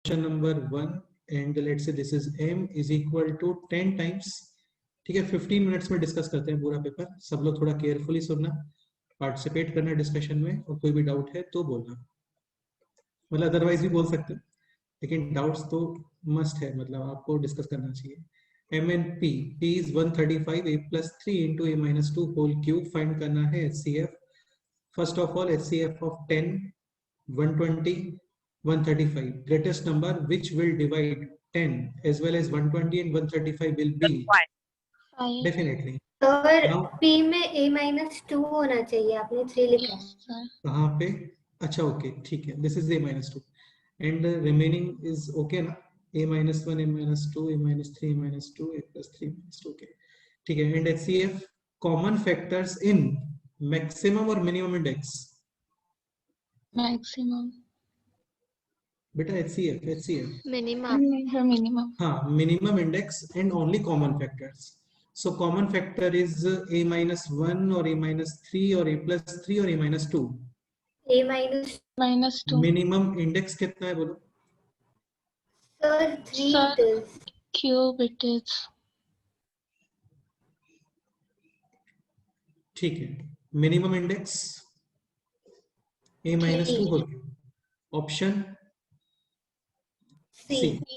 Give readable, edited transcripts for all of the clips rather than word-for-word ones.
Question number 1 and let's say this is m is equal to 10 times. ठीक है, 15 minutes में discuss करते हैं पूरा पेपर। सब लोग थोड़ा केयरफुली सुनना, पार्टिसिपेट करना डिस्कशन में, और कोई भी डाउट है तो बोलना, मतलब अदरवाइज भी बोल सकते हैं, लेकिन डाउट्स तो मस्ट है, मतलब आपको डिस्कस करना चाहिए। m and p is 135 a plus 3 into a minus 2 whole cube। Find करना है HCF। First of all HCF of 10, 120, 135, greatest number which will divide 10 as well as 120 and 135 will be definitely और now p में a minus 2 होना चाहिए, आपने 3 लिखा है। कहाँ पे? अच्छा ओके ठीक है, this is a minus 2 and remaining is okay ना, a minus 1, a minus 2, a minus 3, a minus 2, a plus 3 minus 2, okay ठीक है। and HCF common factors in maximum और minimum index। मैक्सिमम बेटा HCF मिनिमम हाँ, minimum index and only common factors. So common factor is a minus 1 or a minus 3 or a plus 3 or a minus 2. a minus -2 Minimum index कितना है बोलो? sir 3 Sir. it is cube it is ठीक है, minimum index a minus 2 होगी। Option C. C.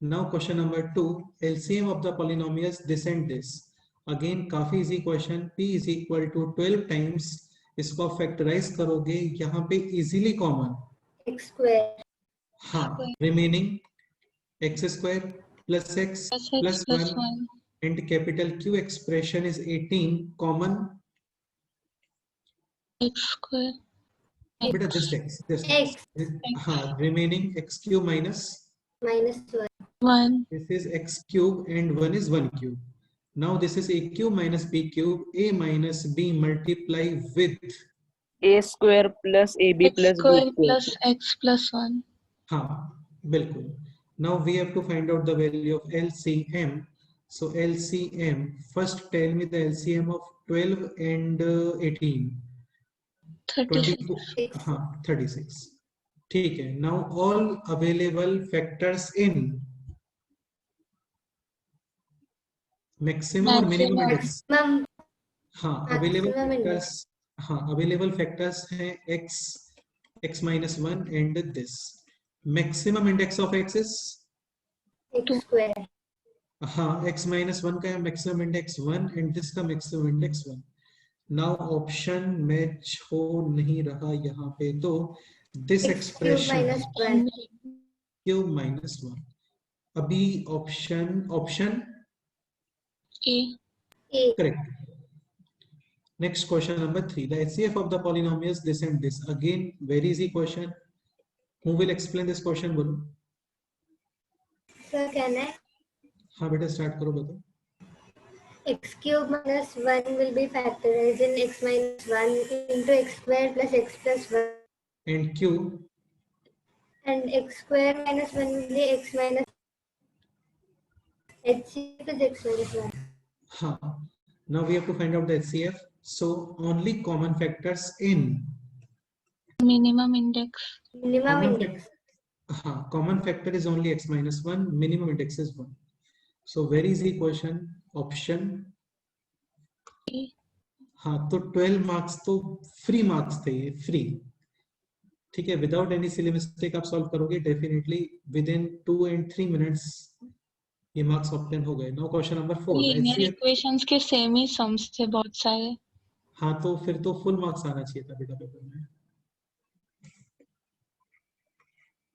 Now question number 2, LCM of the polynomials this and this। Again काफी easy question, p is equal to 12 times, इसको factorise करोगे यहाँ पे easily common x square हाँ, remaining x square plus x plus 1 1 and capital Q expression is 18 common x square बेटा just x x हाँ, remaining x cube minus minus 1 1 this is x cube and 1 is 1 cube। Now this is a cube minus b cube, a minus b multiply with a square plus ab x plus b square square plus x plus 1 हाँ बिल्कुल। Now we have to find out the value of LCM। So LCM, first tell me the LCM of 12 and 18। 36 24 हाँ 36 ठीक है। Now all available factors in maximum और minimum index। maximum हाँ available maximum factors, index हाँ available factors हैं x, x minus 1 and this। Maximum index of x is x square हाँ x minus 1 का maximum index 1 and this का maximum index 1। Now option match हो नहीं रहा यहाँ पे, तो this x cube expression minus 1 cube minus 1। अभी option a a correct। Next question number 3, the HCF of the polynomials this and this। Again very easy question, who will explain this question बोलो? sir can I हाँ बेटा start करो, बताओ। x cube minus 1 will be factorized in x minus 1 into x square plus x plus 1 And Q and x square minus 1 will be x minus HCF is x minus 1 हाँ, now we have to find out the HCF। So only common factors in minimum index minimum common index हाँ, common factor is only x minus 1, minimum index is 1। So very easy question, option a हाँ, तो 12 marks तो free marks थे, ये free. ठीक है, without any silly mistake आप solve करोगे definitely with in 2 and 3 minutes ये मार्क्स ऑब्टेन हो गए। Now question number 4, linear HCF equations के सेम ही सम्स थे बहुत सारे। हाँ, तो फिर तो फुल मार्क्स आना चाहिए था बेटा पेपर में।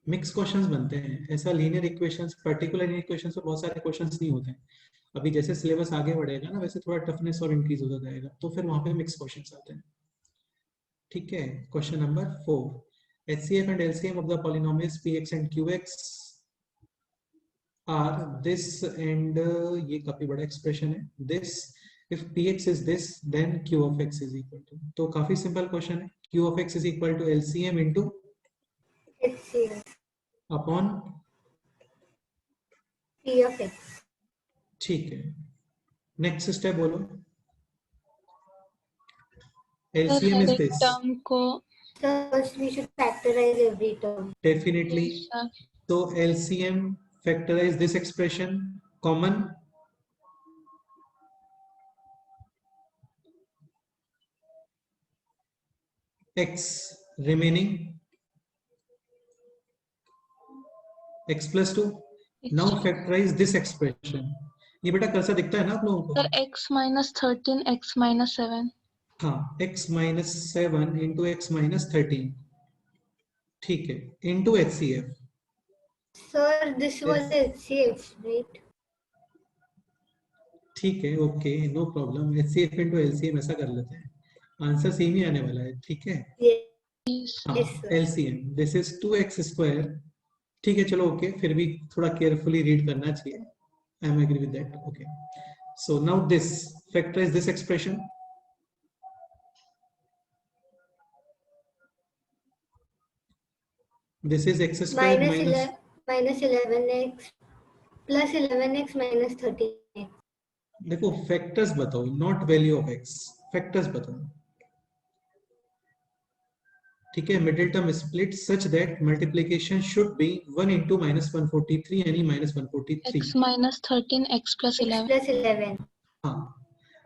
मिक्स क्वेश्चंस बनते हैं, ऐसा linear equations, particular linear equations में बहुत सारे क्वेश्चंस नहीं होते हैं। अभी जैसे सिलेबस आगे बढ़ेगा ना, वैसे थोड़ा टफनेस और इंक्रीज होता जाएगा, तो फिर वहां पे मिक्स क्वेश्चंस आते हैं। ठीक है, question number 4, HCF and LCM of the polynomials px and qx are this and ये काफी बड़ा एक्सप्रेशन है, this if px is this then q of x is equal to, तो काफी सिंपल क्वेश्चन है, q of x is equal to LCM into HCF upon P of x ठीक है। Next step बोलो, सर LCM हर is एक this term को so first we should factorize every term definitely। So LCM factorize this expression, common x remaining x plus 2. Now factorize this expression. ये बेटा कैसा दिखता है ना आप लोगों को? Sir x minus 13 x minus 7. हाँ, x minus 7 into x minus 13. ठीक है, into HCF. Sir, this was HCF, right? ठीक है, okay, no problem. HCF into LCM ऐसा कर लेते हैं, आंसर सेम ही आने वाला है. ठीक है, Yes. हाँ, Yes, sir. LCM this is 2x square. ठीक है, चलो ओके, फिर भी थोड़ा केयरफुली रीड करना चाहिए. I am agree with that. Okay, so now this factorize this expression. This is x square minus 11x plus 11x minus 13x. देखो factors बताओ, not value of x. Factors बताओ. ठीक है, middle term split such that multiplication should be 1 into minus 143 यानी minus 143. x minus 13 x plus 11. X plus 11. हाँ,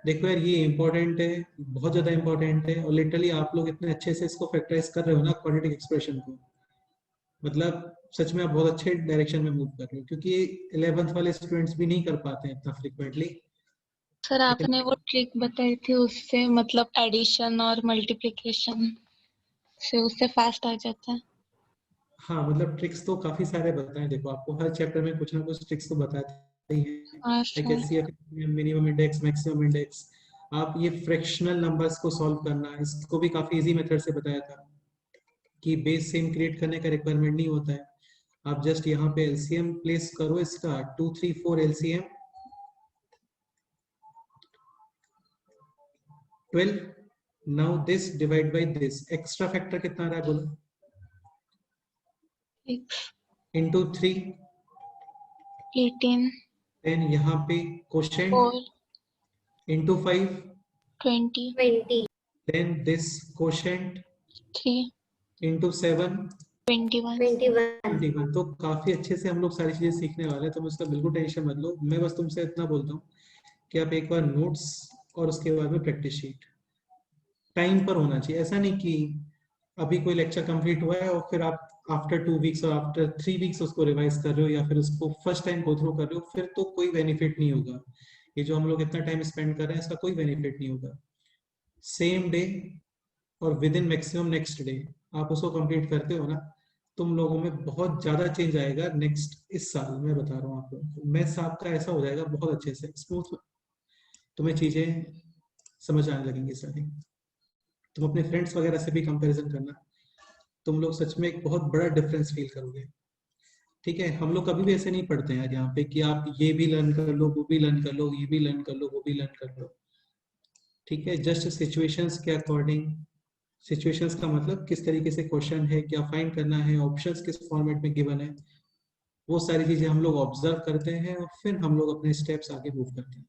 देखो यार ये इंपॉर्टेंट है, बहुत ज्यादा इंपॉर्टेंट है. और लिटरली आप लोग इतने अच्छे से इसको फैक्टराइज कर रहे हो ना क्वाड्रेटिक एक्सप्रेशन को, मतलब सच में आप बहुत अच्छे डायरेक्शन में मूव कर रहे हो, क्योंकि 11th वाले स्टूडेंट्स भी नहीं कर पाते हैं इतना फ्रीक्वेंटली. सर आपने वो ट्रिक बताई थी, उससे मतलब एडिशन और मल्टीप्लिकेशन से उससे फास्ट आ जाता है. हाँ, मतलब ट्रिक्स तो काफी सारे बताएं. देखो आपको हर चैप्टर में कुछ ना कुछ ट्रिक्स तो बताते ही हैं. हाँ like sir. HCF, minimum index, maximum index. आप ये फ्रैक्शनल नंबर्स को सॉल्व करना, इसको भी काफी इजी मेथड से बताया था कि बेस सेम क्रिएट करने का रिक्वायरमेंट नहीं होता है. आप जस्ट यहाँ पे LCM प्लेस करो इसका, 2 3 4 LCM 12. Now this divide by this. Extra factor कितना आ रहा है बोलो? x into 3. 18 देन यहाँ पे quotient 4 into 5. 20 20. Then this quotient 3 into 7 21. 21. तो काफी अच्छे से हम लोग सारी चीजें सीखने वाले हैं, तो उसका बिल्कुल टेंशन मत लो. मैं बस तुमसे इतना बोलता हूँ कि आप एक बार नोट्स और उसके बाद में प्रैक्टिस शीट टाइम पर होना चाहिए. ऐसा नहीं कि अभी कोई लेक्चर कंप्लीट हुआ है और फिर आप आफ्टर 2 वीक्स और आफ्टर 3 वीक्स उसको रिवाइज कर रहे हो या फिर उसको फर्स्ट टाइम गो थ्रू कर रहे हो, फिर तो कोई बेनिफिट नहीं होगा. ये जो हम लोग इतना टाइम स्पेंड कर रहे हैं इसका कोई बेनिफिट नहीं होगा. सेम डे और with in maximum next day आप उसको कंप्लीट करते हो ना, तुम लोगों में बहुत ज्यादा चेंज आएगा नेक्स्ट इस साल. मैं बता रहा हूँ आपको, मैथ्स आपका ऐसा हो जाएगा बहुत अच्छे से स्मूथ, तुम्हें चीजें समझ आने लगेंगी सारी. तुम अपने फ्रेंड्स वगैरह से भी कंपैरिजन करना, तुम लोग सच में एक बहुत बड़ा डिफरेंस फील करोगे. ठीक है, हम लोग कभी भी ऐसे नहीं पढ़ते हैं यार यहाँ पे कि आप ये भी लर्न कर लो, वो भी लर्न कर लो, ये भी लर्न कर लो, वो भी लर्न कर लो. ठीक है, जस्ट सिचुएशंस के अकॉर्डिंग. सिचुएशंस का मतलब किस तरीके से क्वेश्चन है, क्या फाइंड करना है, ऑप्शंस किस फॉर्मेट में गिवन है, वो सारी चीजें हम लोग ऑब्जर्व करते हैं और फिर हम लोग अपने स्टेप्स आगे मूव करते हैं.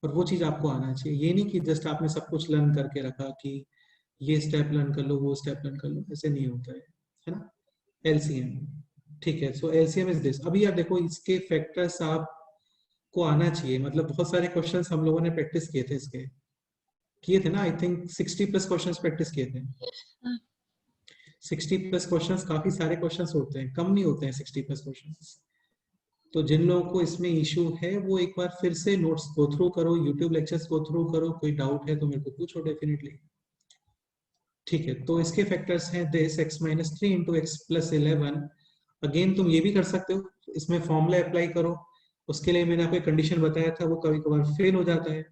और वो चीज आपको आना चाहिए. ये नहीं कि जस्ट आपने सब कुछ लर्न करके रखा कि ये स्टेप लर्न कर लो, वो स्टेप लर्न कर लो, ऐसे नहीं होता है ना. LCM, ठीक है. सो LCM इज दिस. अभी आप देखो इसके फैक्टर्स आपको आना चाहिए. मतलब बहुत सारे क्वेश्चंस हम लोगों ने प्रैक्टिस किए थे, इसके किए थे ना. आई थिंक 60+ क्वेश्चंस प्रैक्टिस किए थे. 60+ क्वेश्चंस काफी सारे क्वेश्चंस होते हैं, कम नहीं होते हैं 60+ क्वेश्चंस. तो जिन लोगों को इसमें इशू है वो एक बार फिर से नोट्स गो थ्रू करो, यूट्यूब लेक्चर्स गो थ्रू करो. कोई डाउट है तो मेरे को पूछो डेफिनेटली. ठीक है, तो इसके फैक्टर्स हैं this x minus 3 into x plus 11. Again तुम ये भी कर सकते हो, इसमें फॉर्मूला अप्लाई करो. उसके लिए मैंने आपको एक कंडीशन बताया था, वो कभी कभार फेल हो जाता है.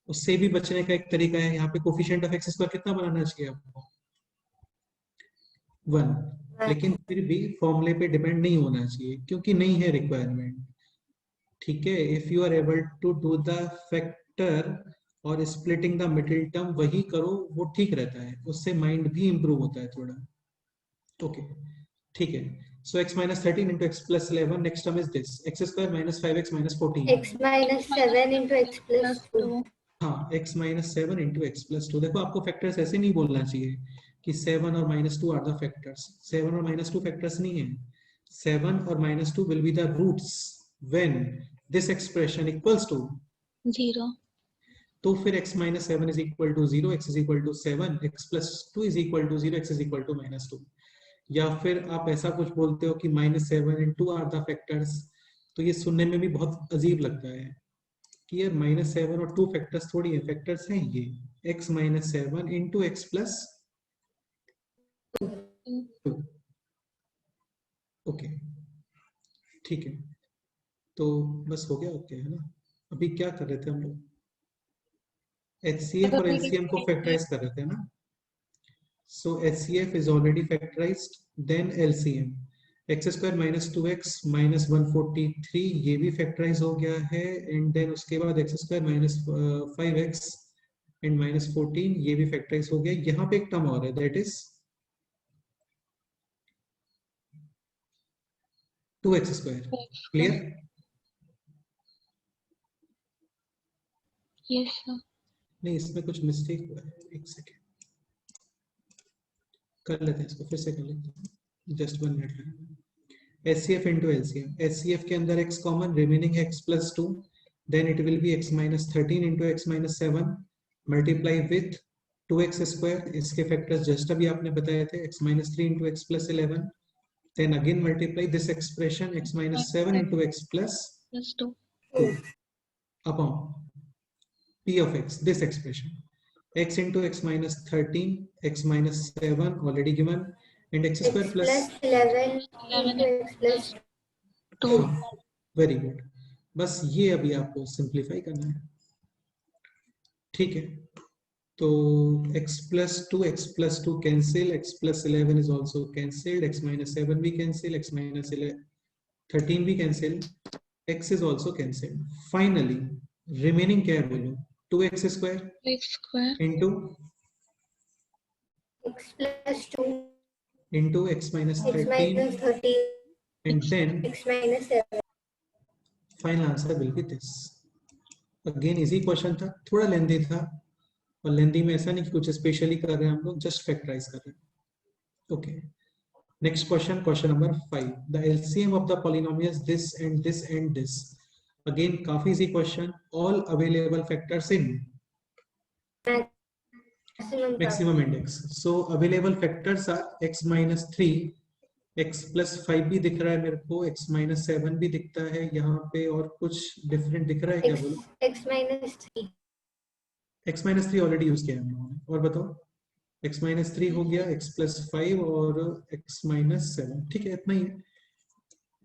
उससे भी बचने का एक तरीका है, यहाँ पे कोफिशिएंट ऑफ एक्स स्क्वायर कितना बनाना चाहिए आपको? 1. लेकिन फिर भी फॉर्मूले पे डिपेंड नहीं होना चाहिए क्योंकि नहीं है रिक्वायरमेंट. ठीक है, if you are able to do the factor और स्प्लिटिंग द मिडिल टर्म, वही करो, वो ठीक रहता है, उससे माइंड भी इंप्रूव होता है थोड़ा. ओके, ठीक है. So x minus 13 into x plus 11. Next term is this x square minus 5x minus 14. X minus 7 into x plus 2. हाँ, x minus 7 into x plus 2. देखो आपको फैक्टर्स ऐसे नहीं बोलना चाहिए कि 7 और -2 आर द फैक्टर्स. 7 और -2 फैक्टर्स नहीं है. 7 और -2 will be the roots when this expression equals to 0. तो फिर x minus 7 is equal to 0, x is equal to 7, x plus 2 is equal to 0, x is equal to -2. या फिर आप ऐसा कुछ बोलते हो कि -7 and 2 are the factors, तो ये सुनने में भी बहुत अजीब लगता है कि यार -7 और 2 फैक्टर्स थोड़ी है, फैक्टर्स हैं ये x minus 7 into x plus 2. Okay ठीक है, तो बस हो गया। ओके है ना, अभी क्या कर रहे थे हम लोग, HCF और LCM को फैक्टराइज कर रहे थे ना। So HCF is already factorized, then LCM x square minus 2x minus 143 ये भी फैक्टराइज हो गया है, एंड देन उसके बाद x square minus 5x and minus 14 ये भी फैक्टराइज हो गया। यहाँ पे एक टर्म और है, that is 2x square. Clear? Yes sir. नहीं, इसमें कुछ मिस्टेक हुआ है, एक सेकेंड कर लेते हैं इसको, फिर से कर लेते हैं, just 1 minute. HCF into LCM, HCF के अंदर x common, remaining x plus 2, then it will be x minus 13 into x minus 7 multiply with 2x square, इसके फैक्टर्स जस्ट अभी आपने बताए थे, x minus 3 into x plus 11, then again multiply this expression x minus 7 into x plus 2 upon p of x, this expression x into x minus 13, x minus 7 already given, and x square x plus 11 into x plus 2. Very good, बस ये अभी आपको simplify करना है। ठीक है, तो x plus 2 cancel, x plus 11 is also cancelled, x minus 7 भी कैंसिल, x minus 13 भी cancel, x is also cancelled. Finally remaining क्या है बोलो, 2x square into x plus 2 into x minus x 13 minus 13 and then x minus 7. final answer will be this. Again easy question था, थोड़ा लेंदी था, और लेंदी में ऐसा नहीं कि कुछ स्पेशली कर रहे हैं हम लोग, जस्ट फैक्टराइज कर रहे हैं। Okay, next question, question number 5, the LCM of the polynomials this and this and this. Again काफी easy question, all available factors in maximum index. So available factors are x minus 3, x plus 5 भी दिख रहा है मेरे को, x minus 7 भी दिखता है यहाँ पे, और कुछ डिफरेंट दिख रहा है क्या बोलो? x minus 3 x minus 3 already use किया है हम लोगों ने, और बताओ। x minus 3 हो गया, x plus 5 और x minus 7, ठीक है, इतना ही है।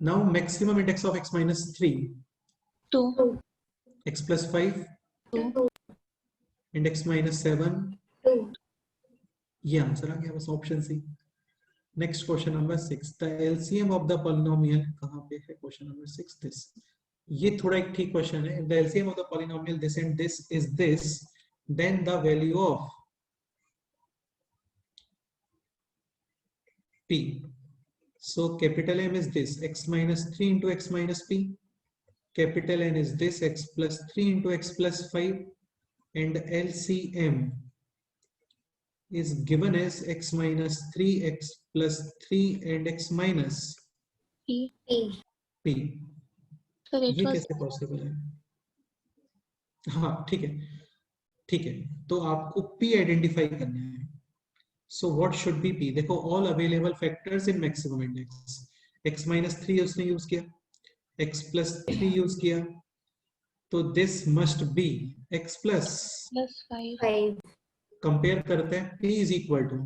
Now maximum index of x minus 3 2 x plus 5 2 and x minus 7, 2. ये आंसर आ गया, बस option C. Next question number 6, the LCM of the polynomial, कहाँ पे है क्वेश्चन नंबर 6, दिस। ये थोड़ा एक ठीक क्वेश्चन है, the LCM of the polynomial this and this is this, then the value of p, so capital M is this, x minus 3 into x minus p, capital N is this, x plus 3 into x plus 5, and LCM is given as x minus 3, x plus 3 and x minus p. p. So it ये was कैसे possible है? हाँ ठीक है, ठीक है, तो आपको p आइडेंटिफाई करना है। So what should be p? देखो all available factors in maximum index, x minus 3 उसने यूज किया, x plus 3 यूज किया, तो this must be x plus 5 compare करते हैं, p is equal to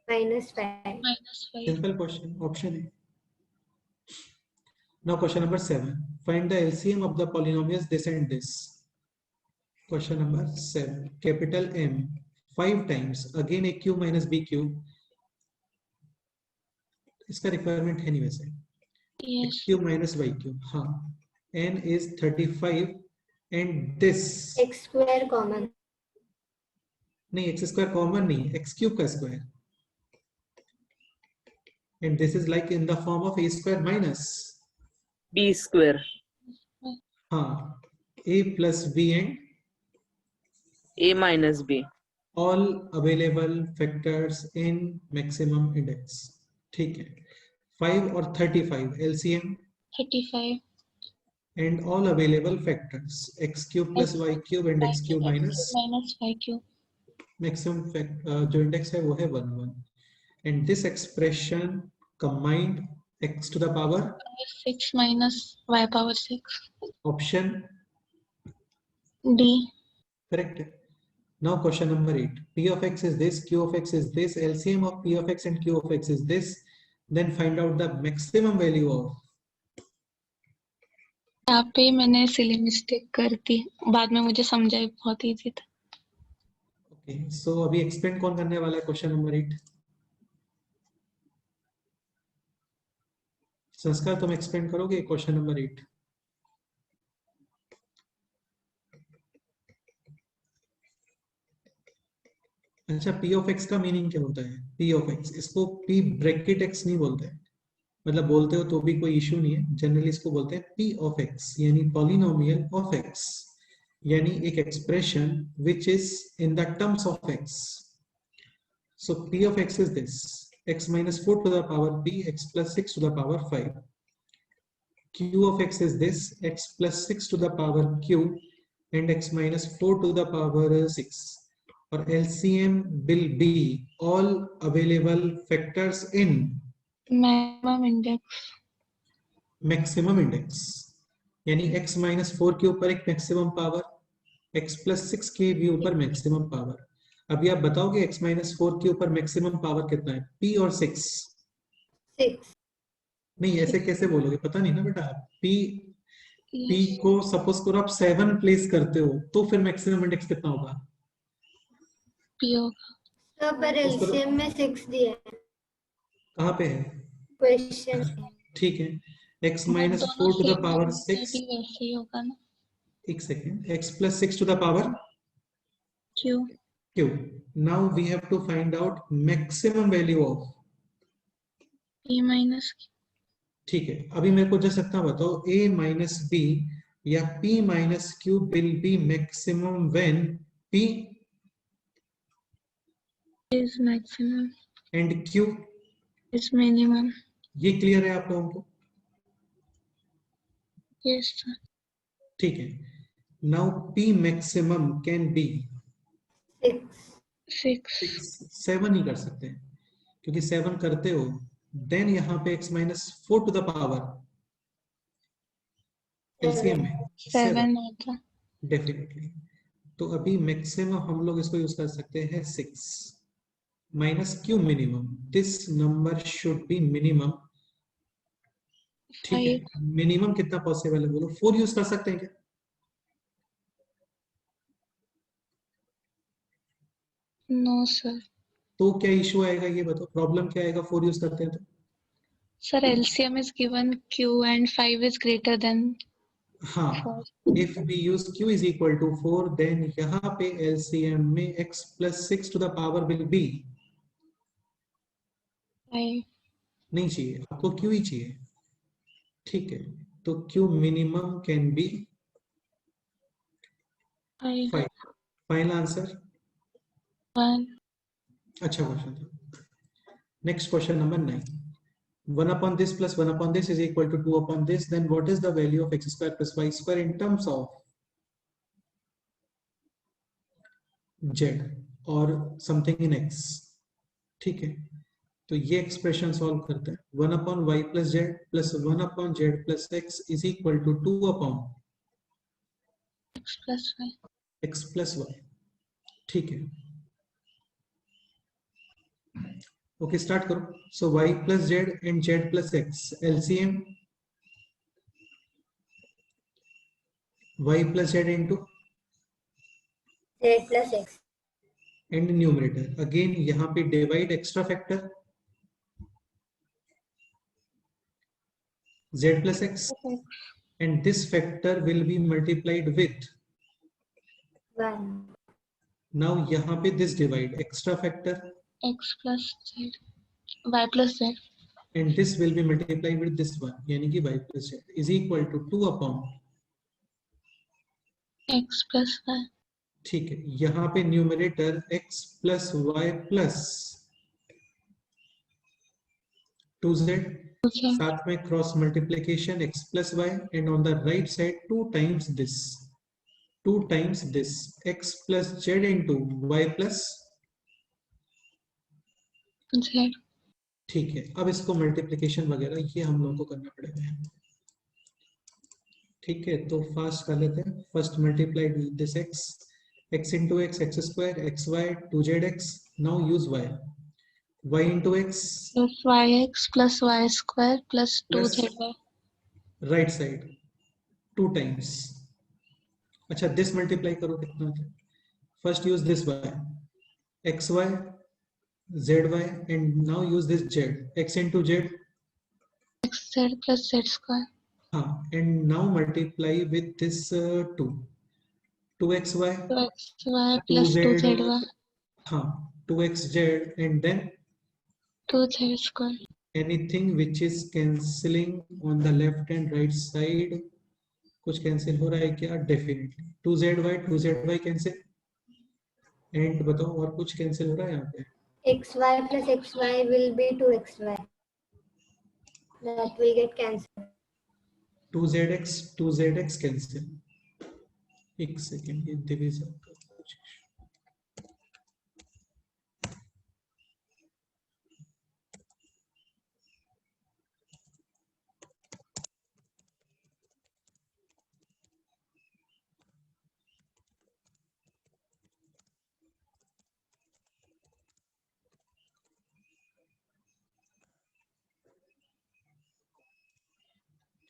minus 5. Simple question, option है। Now question number 7, find the LCM of the polynomials this and this. Question number 7, capital M 5 times again a cube minus b cube, इसका requirement है नहीं वैसे, x cube minus y cube, हाँ, n is 35 and this x square common. नहीं, x square common नहीं, x cube का square, and this is like in the form of a square minus b square, हाँ, a plus b and a minus b. all available factors in maximum index। ठीक है, 5 और 35 LCM 35 and all available factors x cube plus y cube and x cube minus minus y cube. maximum जो index है वो है 1 1 and this expression combined x to the power 6 minus y power 6. option D. correct. Now question number 8. P of x is this, Q of x is this, LCM of P of x and Q of x is this. Then find out the maximum value of. यहाँ पे मैंने silly mistake कर दी, बाद में मुझे समझाई, बहुत easy था. Okay, so अभी एक्सप्लेन कौन करने वाला है क्वेश्चन नंबर 8? संस्कार तुम एक्सप्लेन करोगे क्वेश्चन नंबर 8? अच्छा, P of x का मीनिंग क्या होता है? P of x, इसको P ब्रैकेट x नहीं बोलते हैं, मतलब बोलते हो तो भी कोई इशू नहीं है. जनरली इसको बोलते हैं P of x, यानी पॉलिनोमियल ऑफ x, यानी एक expression which is in the terms of x. So P of x is this, x minus 4 to the power p, x plus 6 to the power 5. Q of x is this, x plus 6 to the power q and x minus 4 to the power 6. Or LCM will be all available factors in maximum index. यानी x minus 4 के ऊपर एक maximum power, x plus 6 के भी ऊपर maximum power. अभी आप बताओगे x minus 4 के ऊपर मैक्सिमम पावर कितना है, p और 6? 6. नहीं, ऐसे कैसे बोलोगे, पता नहीं ना बेटा. p को सपोज करो आप 7 प्लेस करते हो तो फिर मैक्सिमम इंडेक्स कितना होगा? P होगा. तो पर LCM में 6 दिया है. कहाँ पे है क्वेश्चन? ठीक है, x minus 4 to the power 6. वैसे ही होगा ना. एक second, x plus 6 to the power Q. q. Now we have to find out maximum value of P minus Q. ठीक है, अभी मेरे को जस्ट इतना बताओ, a minus b या p minus q will be maximum when p is maximum and q is minimum. ये clear है आप लोगों को? Yes sir. ठीक है. Now p maximum can be 6. 7 ही कर सकते हैं, क्योंकि 7 करते हो देन यहाँ पे x minus 4 to the power LCM में 7 होता. डेफिनेटली. तो अभी मैक्सिमम हम लोग इसको यूज कर सकते हैं 6 minus Q minimum. This number should B minimum. ठीक है, मिनिमम कितना पॉसिबल है बोलो? 4 यूज कर सकते हैं क्या? No sir. तो क्या इशू आएगा ये बताओ, प्रॉब्लम क्या आएगा 4 यूज करते हैं तो? Sir, LCM is given Q and 5 is greater than हाँ, 4. if we use q is equal to 4 then यहाँ पे LCM में x plus 6 to the power will be 5. नहीं चाहिए आपको, q ही चाहिए. ठीक है, तो q minimum can be 5. Final answer 1. अच्छा क्वेश्चन था. Next question number 9. 1 upon this plus 1 upon this is equal to 2 upon this. Then what is the value of x square plus y square in terms of z or something in x? ठीक है, तो ये expression solve करते हैं. 1 upon y plus z plus 1 upon z plus x is equal to 2 upon X plus Y. x plus y. ठीक है, okay start करो. सो y plus z and z plus x LCM y plus z into Z plus X. and numerator again यहाँ पे divide extra factor z plus x and this factor will be multiplied with 1. now यहाँ पे this divide extra factor X plus Z. Y plus Z. and this will be multiplied with this one, यानी कि y plus z is equal to 2 upon X plus Y. ठीक है, यहाँ पे numerator x plus y plus 2z Okay. साथ में cross multiplication x plus y and on the right side 2 times this x plus z into y plus, Z. ठीक है। अब इसको मल्टीप्लीकेशन वगैरह ये हम लोगों को करना पड़ेगा, ठीक है। तो फास्ट कर लेते हैं। First multiply this x into x square x y 2zx, now use y into x Plus yx plus y square plus plus 2zy. Right side 2 times, अच्छा दिस मल्टीप्लाई करो कितना होता है। First use this y x y z y and now use this z x into z, xz plus z square. हाँ, and now multiply with this 2xy 2xy plus 2zy. हाँ 2xz and then 2z square. anything which is cancelling on the left and right side, कुछ cancel हो रहा है क्या? Definitely 2zy cancel, and बताओ और कुछ कैंसिल हो रहा है यहाँ पे? xy plus xy will be 2xy. That will get cancelled. 2zx cancel, एक सेकेंड, ये डिवीजन का कुछ,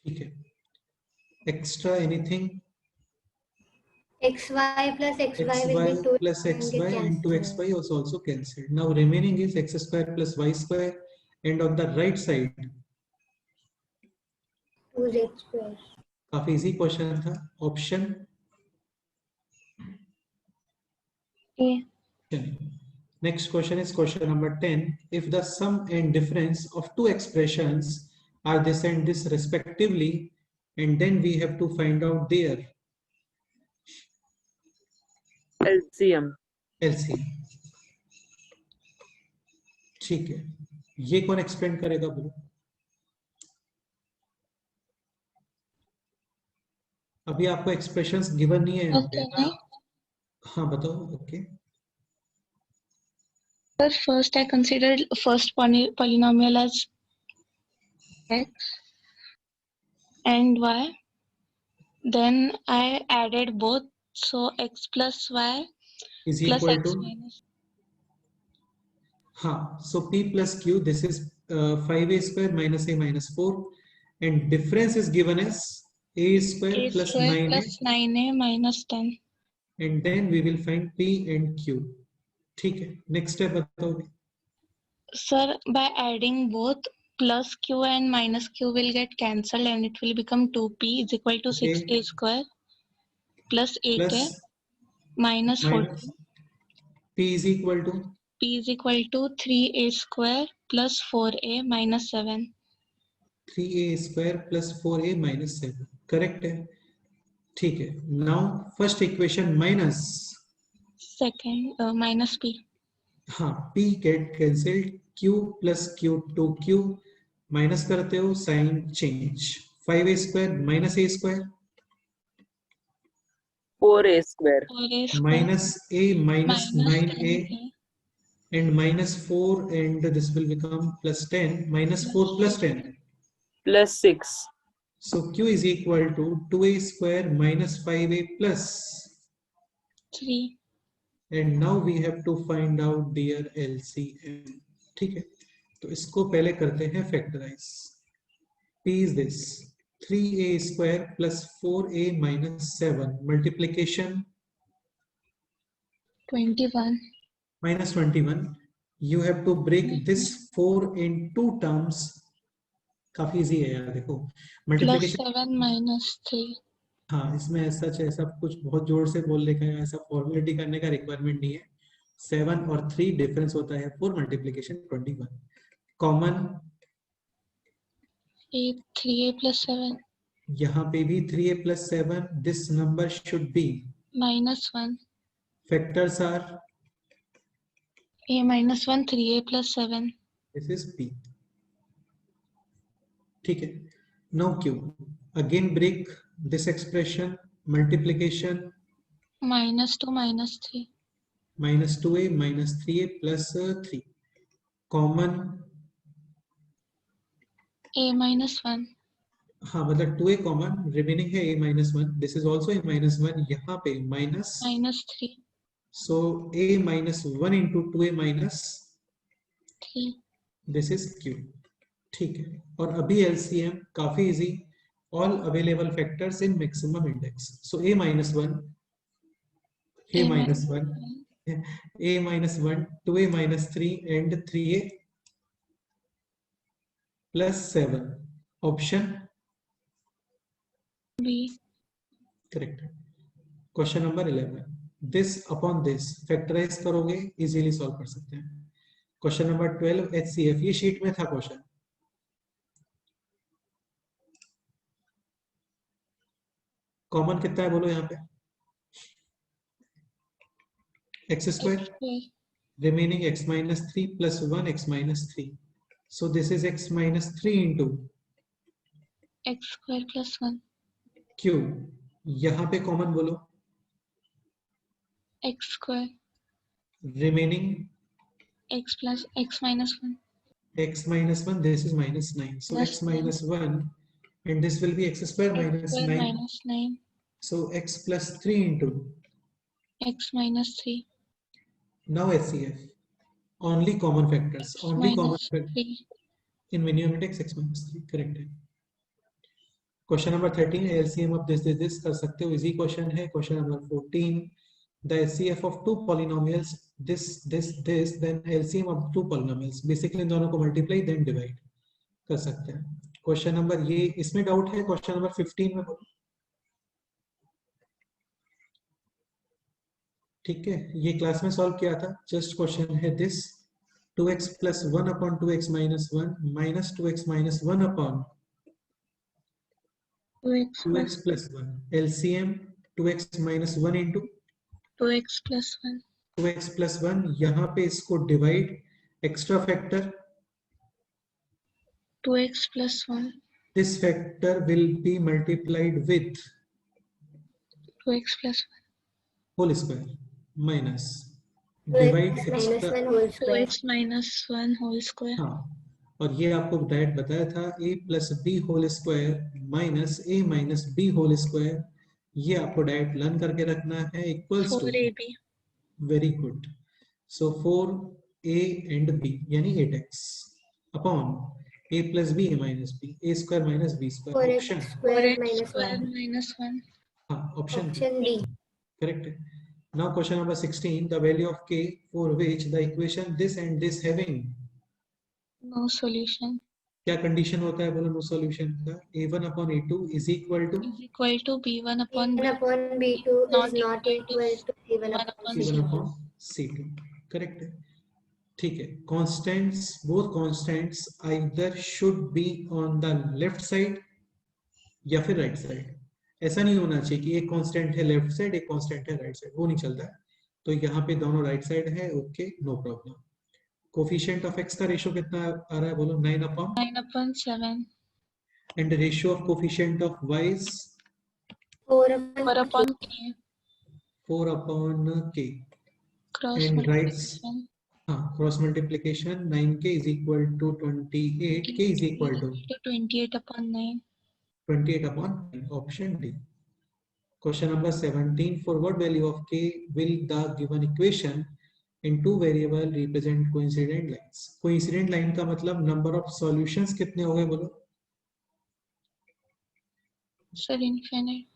ठीक है। Extra anything, xy plus xy will be 2 plus and xy get into cancelled. xy is also cancelled. Now remaining is x square plus y square, and on the right side 2z square. काफी easy question था। Option A. Next question is question number 10. If the sum and difference of two expressions are this and this respectively, and then we have to find out their LCM. LCM, ठीक है। ये कौन explain करेगा बोलो? अभी आपको expressions given नहीं है यहाँ पे। Okay. हाँ बताओ। Okay Sir, first I considered first polynomial as x and y. Then I added both, so x plus y is plus equal x to, minus. हाँ, सो p plus q, this is 5a square minus a minus 4, and difference is given as a square A plus square 9a, plus 9a minus 10. and then we will find p and q, ठीक है। Next step बताओ। Sir, by adding both plus q and minus q will get cancelled and it will become 2p is equal to 6a square plus 8a plus minus 14. Minus p is equal to P is equal to 3a square plus 4a minus 7. 3a square plus 4a minus 7, correct है, ठीक है। Now first equation minus, Second, minus p. हाँ, p get cancelled, q plus q to q minus करते हो, sign change, 5a square minus a square 4a square. 4a square minus a minus minus 9a 10a and minus 4, and this will become plus 10 minus 4 plus 10. Plus 6. So q is equal to 2a square minus 5a plus, 3. and now we have to find out their LCM, ठीक है। तो इसको पहले करते हैं factorise. p is this 3a square plus 4a minus 7 multiplication 21 minus 21. You have to break this 4 in 2 terms. काफी easy है यार, देखो plus मल्टीप्लिकेशन, 7 minus 3. हाँ, इसमें ऐसा ऐसा कुछ बहुत जोर से बोलने का, ऐसा फॉर्मेलिटी करने का रिक्वायरमेंट नहीं है। 7 और 3 डिफरेंस होता है for multiplication 21। Common 3a plus 7 यहाँ पे भी 3a plus 7, this number should be, minus 1. Factors are, a minus 1 3a plus 7. This is p, ठीक है. Now Q. Again break this expression, multiplication. -2 -3. Minus 2a minus 3a plus 3. Common. A -1. हाँ मतलब 2a common, remaining है a minus 1. This is also a minus 1. यहाँ पे minus, -3. So a minus 1 into 2a minus 3. This is q. ठीक है. और अभी LCM काफी easy. All available factors in maximum index. So a minus 1, a minus 1, a minus 1, 2a minus 3 and 3a plus 7. Option B. Correct. Question number 11. This upon this factorize करोगे, easily solve कर सकते हैं. Question number 12 HCF. ये sheet में था question. Common कितना है बोलो यहाँ पे? x square, remaining x minus 3 plus 1 x minus 3. So this is x minus 3 into x² + 1. q. यहाँ पे कॉमन बोलो. x². Remaining x + x -1. x minus 1. This is minus 9. So Plus x minus 1 and this will be x square minus x² 9. -9. So x plus 3 into. x -3. Now HCF. Only common factors. x Only common factors. -3. In when you index x minus 3. Correct है. Question number 13. LCM of this कर सकते हो. Easy question है. Question number 14. The HCF of two polynomials. This. Then LCM of two polynomials. Basically इन दोनों को multiply then divide कर सकते हैं. Question number ये इसमें डाउट है. Question number 15 में बोलो. ठीक है. ये क्लास में सॉल्व किया था. जस्ट क्वेश्चन है this. 2x plus 1 upon 2x minus 1 minus 2x minus 1 upon 2x plus 1. LCM 2x minus 1 into 2x + 1. 2x plus 1. यहाँ पे इसको divide, extra factor. 2x + 1. This factor will be multiplied with 2x + 1. Whole square minus 2x divide minus extra. 1 whole square. 2x - 1 whole square. हाँ. और ये आपको direct बताया था a plus b whole square minus a minus b whole square. ये आपको direct learn करके रखना है. Equals to 4ab. Very good. So 4a and b यानी 8x upon a plus b a minus b, a square minus b square. 4x option. square 4x minus square 1. -1. हाँ option Option D. Correct है. Now question number 16. The value of k for which the equation this and this having. No solution. क्या condition होता है बोलो no solution का? a1 upon a2 is equal to Is equal to b1 upon 1 upon B2 is not equal to C1 upon c1 C2. upon c2. Correct है. ठीक है. Constants, both constants either should be on the left side या फिर right side. ऐसा नहीं होना चाहिए कि एक कांस्टेंट है लेफ्ट साइड, एक कांस्टेंट है राइट साइड. वो नहीं चलता है. तो यहाँ पे दोनों राइट साइड है. Okay, no problem. Coefficient of x का रेशियो कितना आ रहा है बोलो? 9 upon. 9/7. And ratio of coefficient of y is 4 4 upon upon K. k. 4 upon k. Cross And rights. multiplication. हाँ, cross multiplication. 9k is equal to 28. k is equal to 28 upon 9. 28 upon 9. Option D. Question number 17. For what value of k will the given equation in two variable represent coincident lines? Coincident line का मतलब number of solutions कितने हो गए बोलो? Sir, infinite.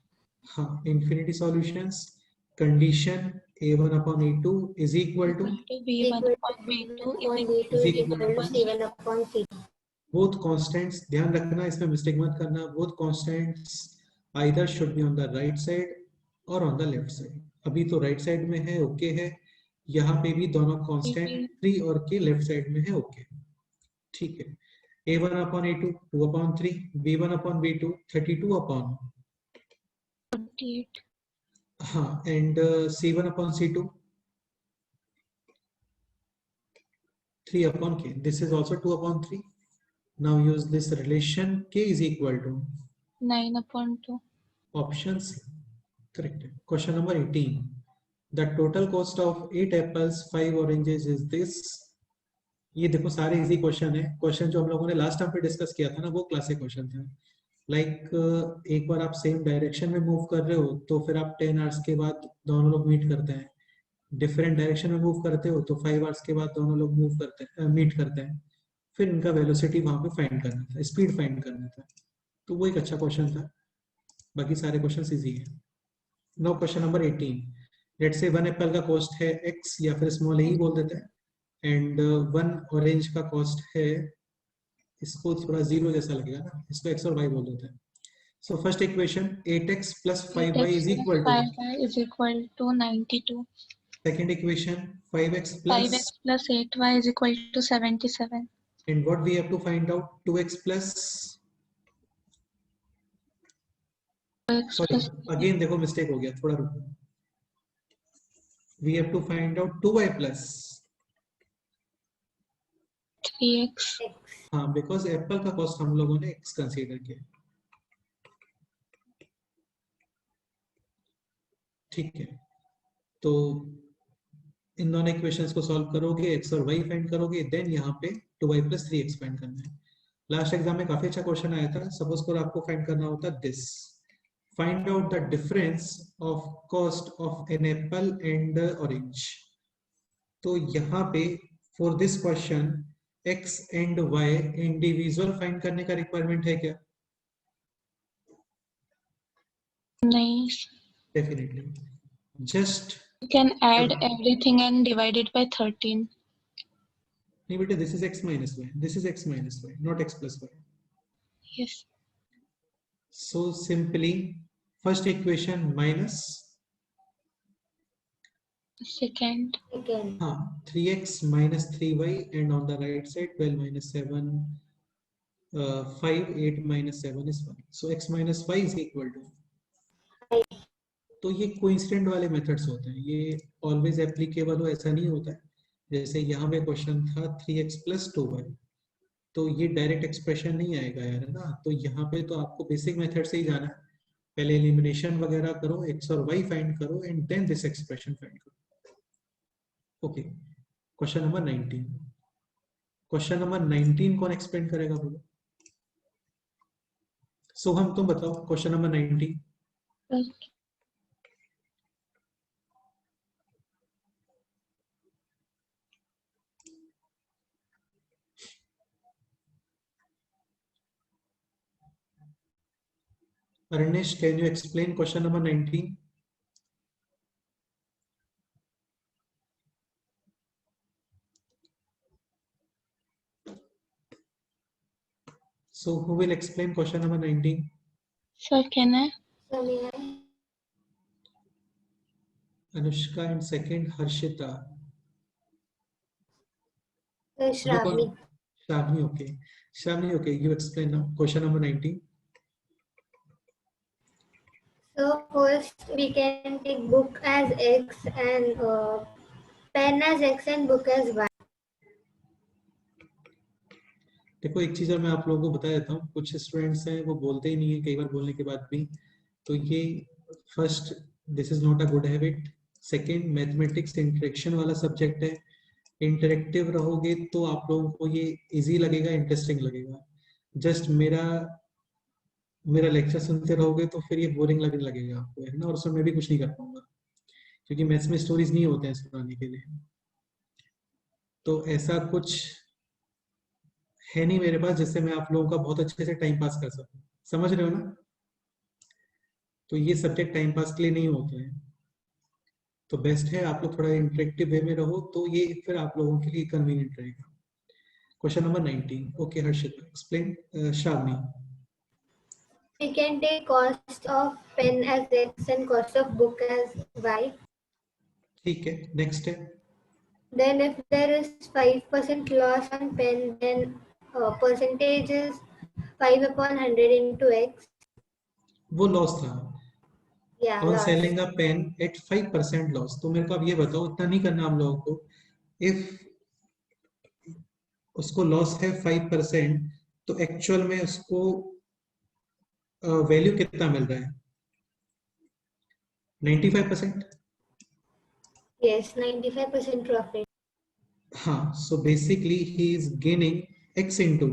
हाँ, infinity solutions. Condition a1 upon a2 is equal to b1 Equal upon b2 upon is B2 is equal equal to C1 upon C2. both constants. ध्यान रखना, इसमें मिस्टेक मत करना. both constants either should be on the right side or on the left side. अभी तो right side में है, okay है. यहाँ पे भी दोनों कांस्टेंट 3 और k लेफ्ट साइड में है, ओके. ठीक है. a1 upon a2 2 upon 3, b1 upon b2 32 upon. 48. हाँ, and c1 upon c2 3 upon k. This is also 2 upon 3. Now use this relation k is equal to 9/2. option C. Correct. Question number 18. The total cost of 8 apples, 5 oranges is this. ये देखो सारे easy question है. Question जो हम लोगों ने last time पे discuss किया था ना, वो क्लासिक क्वेश्चन था. लाइक एक बार आप सेम डायरेक्शन में मूव कर रहे हो तो फिर आप 10 आवर्स के बाद दोनों लोग मीट करते हैं. डिफरेंट डायरेक्शन में मूव करते हो तो 5 आवर्स के बाद दोनों लोग मूव करते हैं, मीट करते हैं. फिर इनका वेलोसिटी वहां पे फाइंड करना था, स्पीड फाइंड करना था. तो वो एक अच्छा क्वेश्चन था. बाकी सारे क्वेश्चन इजी है. Now question number 18. Let's say 1 Apple का कॉस्ट है x या फिर स्मॉल e बोल देते हैं, एंड 1 ऑरेंज का कॉस्ट है, इसको थोड़ा जीरो जैसा लगेगा ना, इसको x और y बोल देते हैं. So first equation 8x plus 5y is equal to 5y is equal to 92. second equation 5x plus 5x plus 8y is equal to 77. and what we have to find out 2x plus 2x sorry plus again देखो mistake हो गया, थोड़ा रुको. We have to find out 2y plus 3x. हाँ, because Apple का cost हम लोगों ने x कंसीडर किया. ठीक है, तो इन दोनों इक्वेशंस को सॉल्व करोगे, x और y फाइंड करोगे, देन यहाँ पे 2y plus 3x फाइंड करना है. लास्ट एग्जाम में काफी अच्छा क्वेश्चन आया था. सपोज करो आपको फाइंड करना होता this, find out the difference of cost of an apple and orange. तो यहाँ पे for this question x and y individual find करने का रिक्वायरमेंट है क्या? नहीं. Definitely. Just You can add everything and divide it by 13. नहीं बेटे, this is x minus y. This is x minus y, not x plus y. Yes. So simply first equation minus Second. हाँ 3x minus 3y and on the right side 12 minus 7 5 8 minus 7 is 1. So x minus y is equal to. तो ये coincident वाले methods होते हैं, ये always applicable हो ऐसा नहीं होता है. जैसे यहाँ पे क्वेश्चन था 3x plus 2y, तो ये डायरेक्ट एक्सप्रेशन नहीं आएगा यार, है ना. तो यहाँ पे तो आपको बेसिक मेथड से ही जाना है. पहले एलिमिनेशन वगैरह करो, x और y फाइंड करो and then this expression find करो. Okay, question number 19. Question number 19 कौन एक्सप्लेन करेगा बोलो? सोहम तुम बताओ question number 19. Arnish, can you explain question number 19? So who will explain question number 19? Sir, can I? Anushka and second Harshita. Shravani. Shravani, okay. Shravani, okay, you explain now question number 19. So first we can take book as x and pen as x and book as y. देखो एक चीज और मैं आप लोगों को बता देता हूँ, कुछ स्टूडेंट्स हैं वो बोलते ही नहीं है कई बार बोलने के बाद भी. तो ये first this is not a good habit. Second, mathematics interaction वाला सब्जेक्ट है. इंटरेक्टिव रहोगे तो आप लोगों को ये इजी लगेगा, इंटरेस्टिंग लगेगा. जस्ट मेरा लेक्चर सुनते रहोगे तो फिर ये बोरिंग लगने लगेगा आपको, है ना. और उसमें मैं भी कुछ नहीं कर पाऊंगा क्योंकि मैथ्स में स्टोरीज नहीं होते हैं सुनाने के लिए. तो ऐसा कुछ है नहीं मेरे पास जिससे मैं आप लोगों का बहुत अच्छे से टाइम पास कर सकूं. समझ रहे हो ना? तो ये सब्जेक्ट टाइम पास के लिए नहीं होते हैं. तो बेस्ट है आप लोग थोड़ा इंटरेक्टिव वे में रहो, तो ये फिर आप लोगों के लिए कन्वीनियंट रहेगा. Question number 19. Okay Harshita, explain. Shravani. We can take cost of pen as x and cost of book as y. ठीक है, नेक्स्ट है. Then if there is 5% loss on pen, then percentage is 5/100 into x. वो loss था Yeah, on loss. Selling a pen eight 5% loss. तो मेरे को अब ये बताओ, इतना नहीं करना हम लोगों को. इफ उसको लॉस है 5%, तो एक्चुअल में उसको वैल्यू कितना मिल रहा है? 95%। Yes, 95% profit. हाँ, so basically he is gaining x into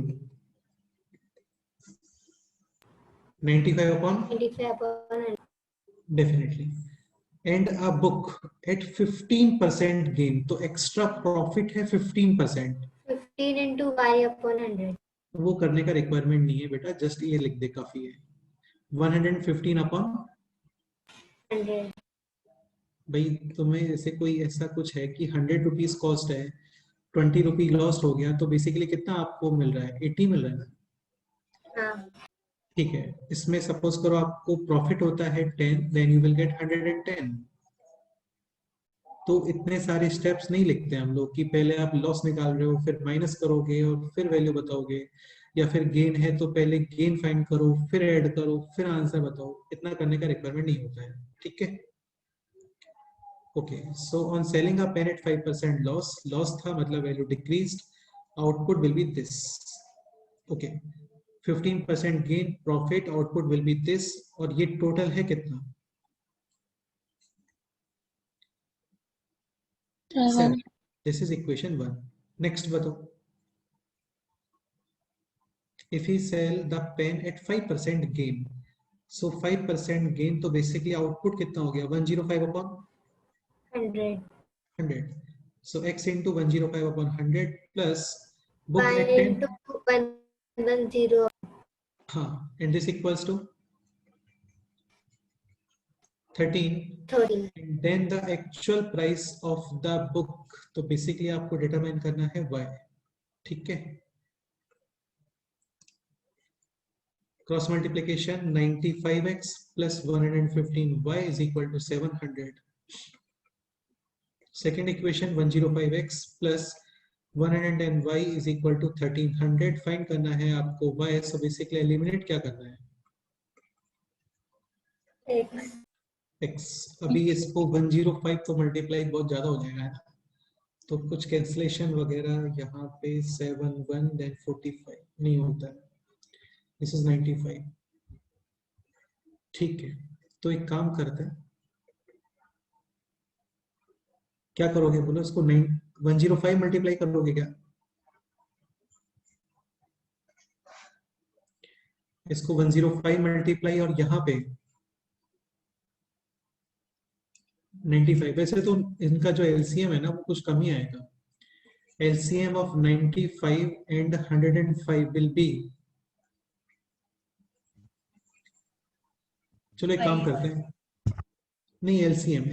95 upon 95 upon 100. definitely, and a book at 15% gain, तो extra profit है 15%। 15 into y upon 100. वो करने का रिक्वायरमेंट नहीं है बेटा, जस्ट ये लिख दे काफी है। 115 अपॉन 100. भाई तुम्हें जैसे कोई ऐसा कुछ है कि 100 रुपीज कॉस्ट है, 20 रुपी लॉस्ट हो गया, तो बेसिकली कितना आपको मिल रहा है? 80 मिल रहा है ना। हाँ. ठीक है, इसमें सपोज करो आपको प्रॉफिट होता है 10, देन यू विल गेट 110। तो इतने सारे स्टेप्स नहीं लिखते हम लोग कि पहले आप लॉस निकाल रहे हो, फिर माइनस करोगे और फिर वैल्यू बताओगे, या फिर गेन है तो पहले गेन फाइंड करो, फिर ऐड करो, फिर आंसर बताओ। इतना करने का रिक्वायरमेंट नहीं होता है, ठीक है। Okay, so on selling a pen eight 5% loss, loss था मतलब value decreased, output will be this. Okay, 15% gain profit, output will be this, और ये टोटल है कितना? 7। This is equation 1। नेक्स्ट बताओ, if he sell the pen at 5% gain, so 5% gain, तो basically output कितना हो गया? 105 upon 100. 100, so x into 105 upon 100 plus book Y at 10, into 110. हाँ, and this equals to 13, 13. and then the actual price of the book, तो basically आपको determine करना है y, ठीक है। Cross multiplication 95x plus 115y is equal to 700. Second equation 105x plus 110y is equal to 1300. Find करना है आपको y, so basically eliminate क्या करना है? X. x। अभी इसको 105 तो मल्टीप्लाई बहुत ज्यादा हो जाएगा ना, तो कुछ कैंसलेशन वगैरह यहाँ पे 7 1 then 45 नहीं होता है, दिस इज 95। ठीक है, तो एक काम करते हैं, क्या करोगे बोलो? इसको 105 मल्टीप्लाई करोगे क्या? इसको 105 मल्टीप्लाई और यहाँ पे 95। वैसे तो इनका जो एलसीएम है ना वो कुछ कम ही आएगा। LCM of 95 and 105 will be, चलो एक काम करते हैं, नहीं LCM.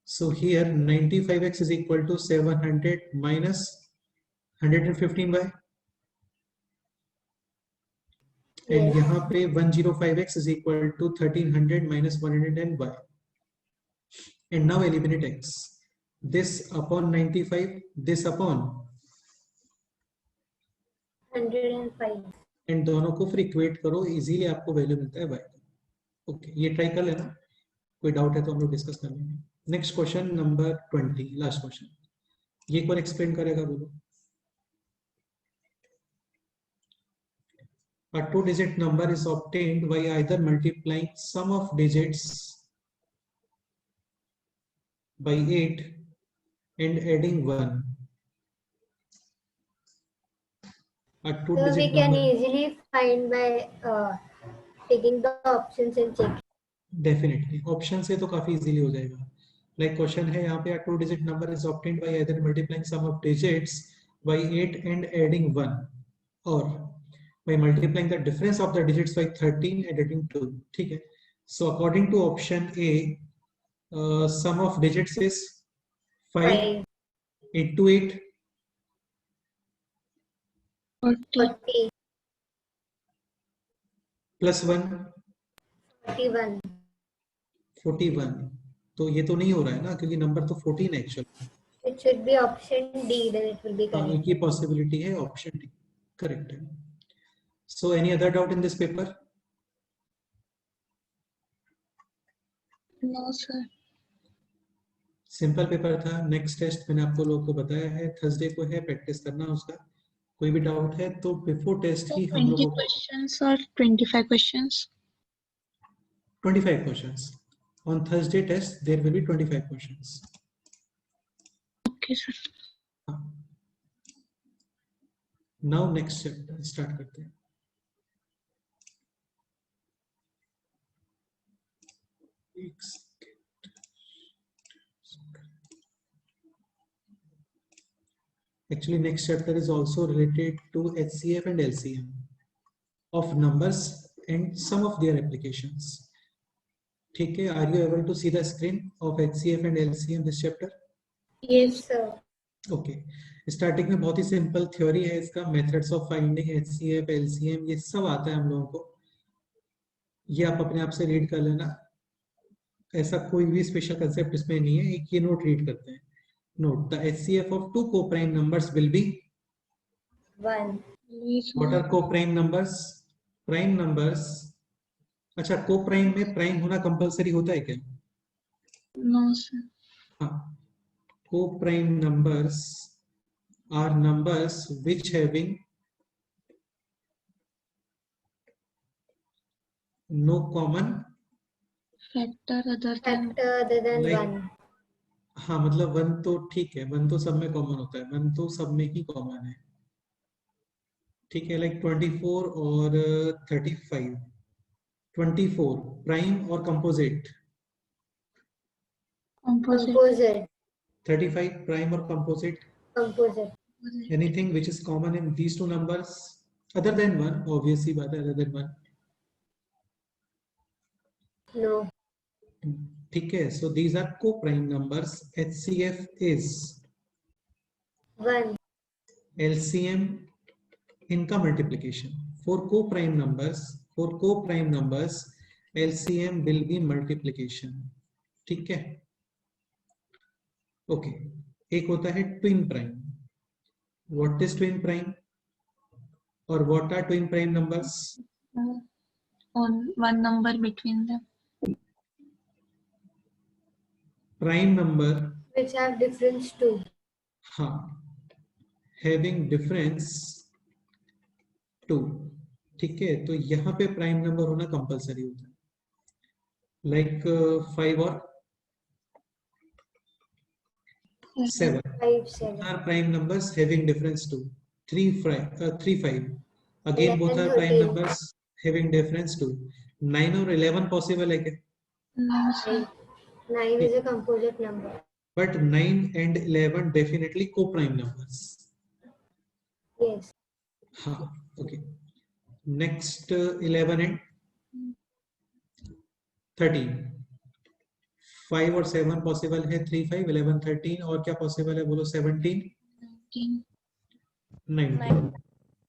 So here 95x is equal to 700 minus 115y, and यहाँ पे 105x is equal to 1300 minus 110y, and now eliminate x, this upon 95, this upon 105. and दोनों को फिर इक्वेट करो, इजीली आपको वैल्यू मिलता है y का। ओके, ये ट्राई कर लेना, कोई डाउट है तो हम लोग डिस्कस कर लेंगे। Next question number 20, last question, ये कौन एक्सप्लेन करेगा बोलो? A two-digit number is obtained by either multiplying sum of digits by 8 and adding 1. A So we two-digit can number, easily find by taking the options and check. definitely option से तो काफी easily हो जाएगा। Like question है यहाँ पे, a two-digit number is obtained by either multiplying sum of digits by 8 and adding 1, or by multiplying the difference of the digits by 13 and adding 2, ठीक है। So according to option A, sum of digits is 5 into 8 40. plus 1 41. 41। तो ये तो नहीं हो रहा है ना, क्योंकि नंबर तो 14 है actually. It should be option D, then it will be हाँ, correct. एक ही पॉसिबिलिटी है, ऑप्शन डी करेक्ट है। So any other doubt in this paper? No, sir. Simple paper था। नेक्स्ट टेस्ट मैंने आपको लोगों को बताया है, थर्सडे को है, प्रैक्टिस करना उसका। कोई भी डाउट है तो बिफोर टेस्ट So ही हम 20 लोगों को questions or 25 questions? 25 questions on Thursday test there will be 25 questions. Okay, sir. Now next chapter start करते हैं. Actually, next chapter is also related to HCF and LCM of numbers and some of their applications. ठीक है, are you able to see the screen of HCF and LCM this chapter? Yes, sir. Okay. Starting में बहुत ही simple theory है इसका, methods of finding HCF, LCM, ये सब आता है हम लोगों को. ये आप अपने आप से रीड कर लेना, ऐसा कोई भी स्पेशल कंसेप्ट इसमें नहीं है. एक ये नोट रीड करते हैं. Note the HCF of two co-prime numbers will be 1. what are co-prime numbers? Prime numbers. अच्छा, co-prime में prime होना कंपलसरी होता है क्या? No, sir. हाँ, co-prime numbers are numbers which having no common Factor other than Factor other than like 1. हाँ, मतलब 1 तो ठीक है, 1 तो सब में कॉमन होता है, 1 तो सब में ही कॉमन है. ठीक है, लाइक 24 और 35. 24 प्राइम और composite, composite. Composite. 35 prime or composite. Composite. Anything which is common in these two numbers other than 1, obviously बात है, other than 1. No. ठीक है, so these are co-prime numbers. HCF is 1. LCM इनका multiplication. For co-prime numbers LCM will be multiplication. ठीक है, okay. एक होता है twin prime. What is twin prime और what are twin prime numbers? On one number between them. Prime number Which have difference 2. हाँ, having difference 2. ठीक है, तो यहाँ पे प्राइम नंबर होना कंपलसरी होता है. लाइक 5 और 7 5, 7. are prime numbers having difference 2. 3 5 again both are 11, prime 13. numbers having difference 2. 9 और 11 possible है क्या? No, sir. 9 is a composite number. But 9 and 11 definitely co-prime numbers. Yes. हाँ, okay. Next 11 and 13. 5 और 7 possible है. 3 5 11 13 और क्या पॉसिबल है बोलो? 17 19.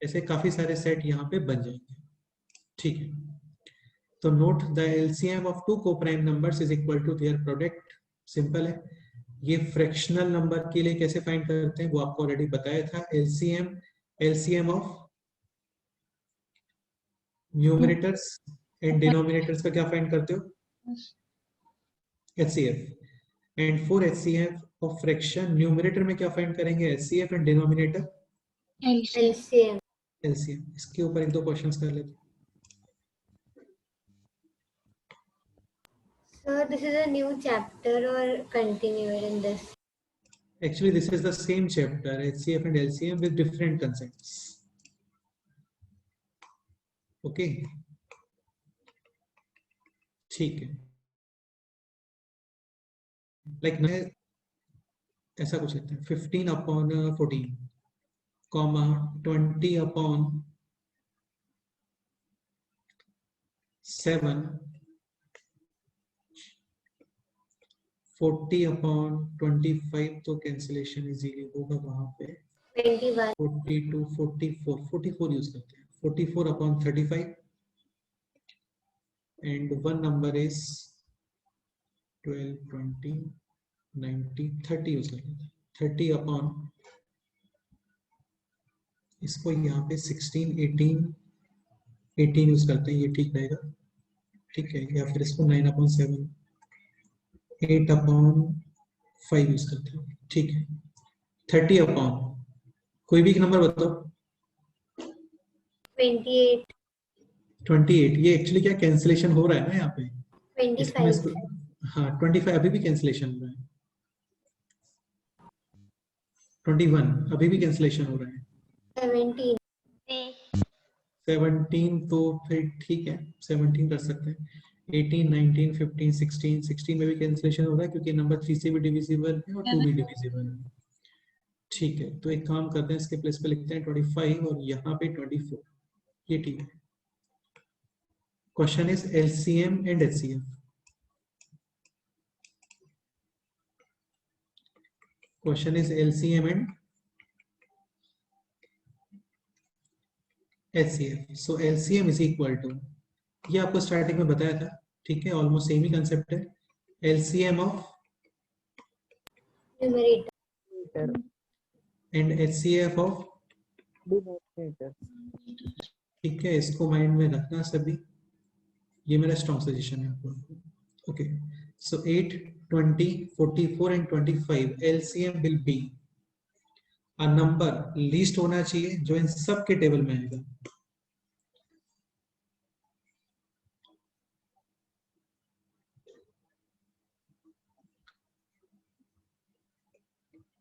ऐसे काफी सारे सेट यहाँ पे बन जाएंगे. ठीक है, तो note the LCM of two coprime numbers is equal to their product. Simple है. ये फ्रैक्शनल नंबर के लिए कैसे फाइंड करते हैं वो आपको ऑलरेडी बताया था. LCM of numerators and denominators का क्या फाइंड करते हो? HCF. And for HCF of fraction numerator में क्या फाइंड करेंगे? HCF and denominator LCM. LCM. इसके ऊपर एक दो क्वेश्चंस कर लेते हैं. So this is a new chapter or continued in this? Actually, this is the same chapter, HCF and LCM, with different concepts. Okay. ठीक है. Like मैं ऐसा कुछ लेते हैं. 15 upon 14, comma 20 upon 7, 40 upon 25 तो कैंसिलेशन इजीली होगा वहां पे. 21. 42 44 यूज करते हैं. 44 upon 35 and one number is 12 20 90 30 use करते हैं. 30 upon इसको यहाँ पे 16 18 यूज करते हैं. ये ठीक रहेगा. ठीक है, या फिर इसको 9 upon 7 8 upon 5 यूज करते हैं. ठीक है. 30 upon कोई भी नंबर बताओ. 28, 28, ये एक्चुअली क्या कैंसिलेशन हो रहा है ना यहाँ पे, इसमें 25, हाँ 25 अभी भी कैंसिलेशन हो रहा है, 21 अभी भी कैंसिलेशन हो रहा है, 17, 17 तो फिर ठीक है 17 कर सकते हैं, 18, 19, 15, 16, 16 में भी कैंसिलेशन हो रहा है क्योंकि नंबर 3 से भी डिविजिबल है और 2 भी डिविजिबल है। ठीक है, तो एक काम करते हैं, इसके प्लेस पे लिखते हैं 25 और यहाँ पे 24, ये ठीक है। Question is LCM and HCF. Question is LCM and HCF. So LCM is equal to, ये आपको स्टार्टिंग में बताया था, ठीक है, ऑलमोस्ट सेम ही कंसेप्ट है, LCM of numerator, and HCF of, denominator. ठीक है, इसको माइंड में रखना सभी, ये मेरा स्ट्रॉन्ग सजेशन है आपको। Okay, so 8, 20, 44 and 25 LCM will be a number least होना चाहिए जो इन सब के टेबल में आएगा।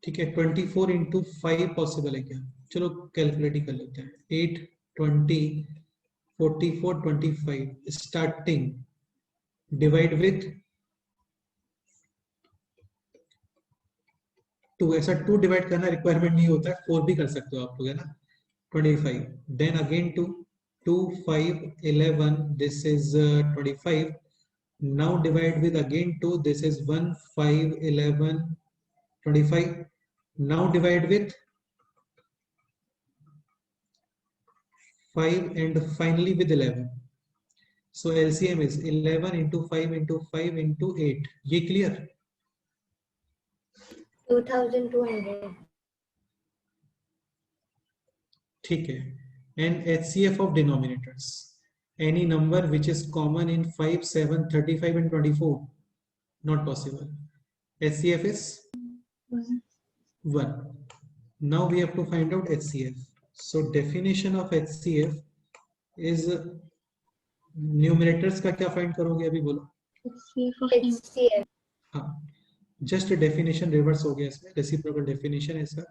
ठीक है, 24 इंटू 5 पॉसिबल है क्या? चलो कैलकुलेट ही कर लेते हैं। 8, 20, 44, 25 स्टार्टिंग डिवाइड विथ 2, ऐसा 2 डिवाइड करना रिक्वायरमेंट नहीं होता है, 4 भी कर सकते हो आप लोग, है ना। 25 then again 2, 2, 5, 11, this is 25, now divide with again 2, this is 1, 5, 11, 25, now divide with 5 and finally with 11, so LCM is 11 into 5 into 5 into 8, ये clear? 2200, ठीक है, and HCF of denominators, any number which is common in 5, 7, 35 and 24, not possible. HCF is 1. Now we have to find out HCF. So definition of HCF is, numerators का क्या find करोगे अभी बोलो? HCF, हाँ, just definition reverse हो गया इसमें, reciprocal definition है इसका,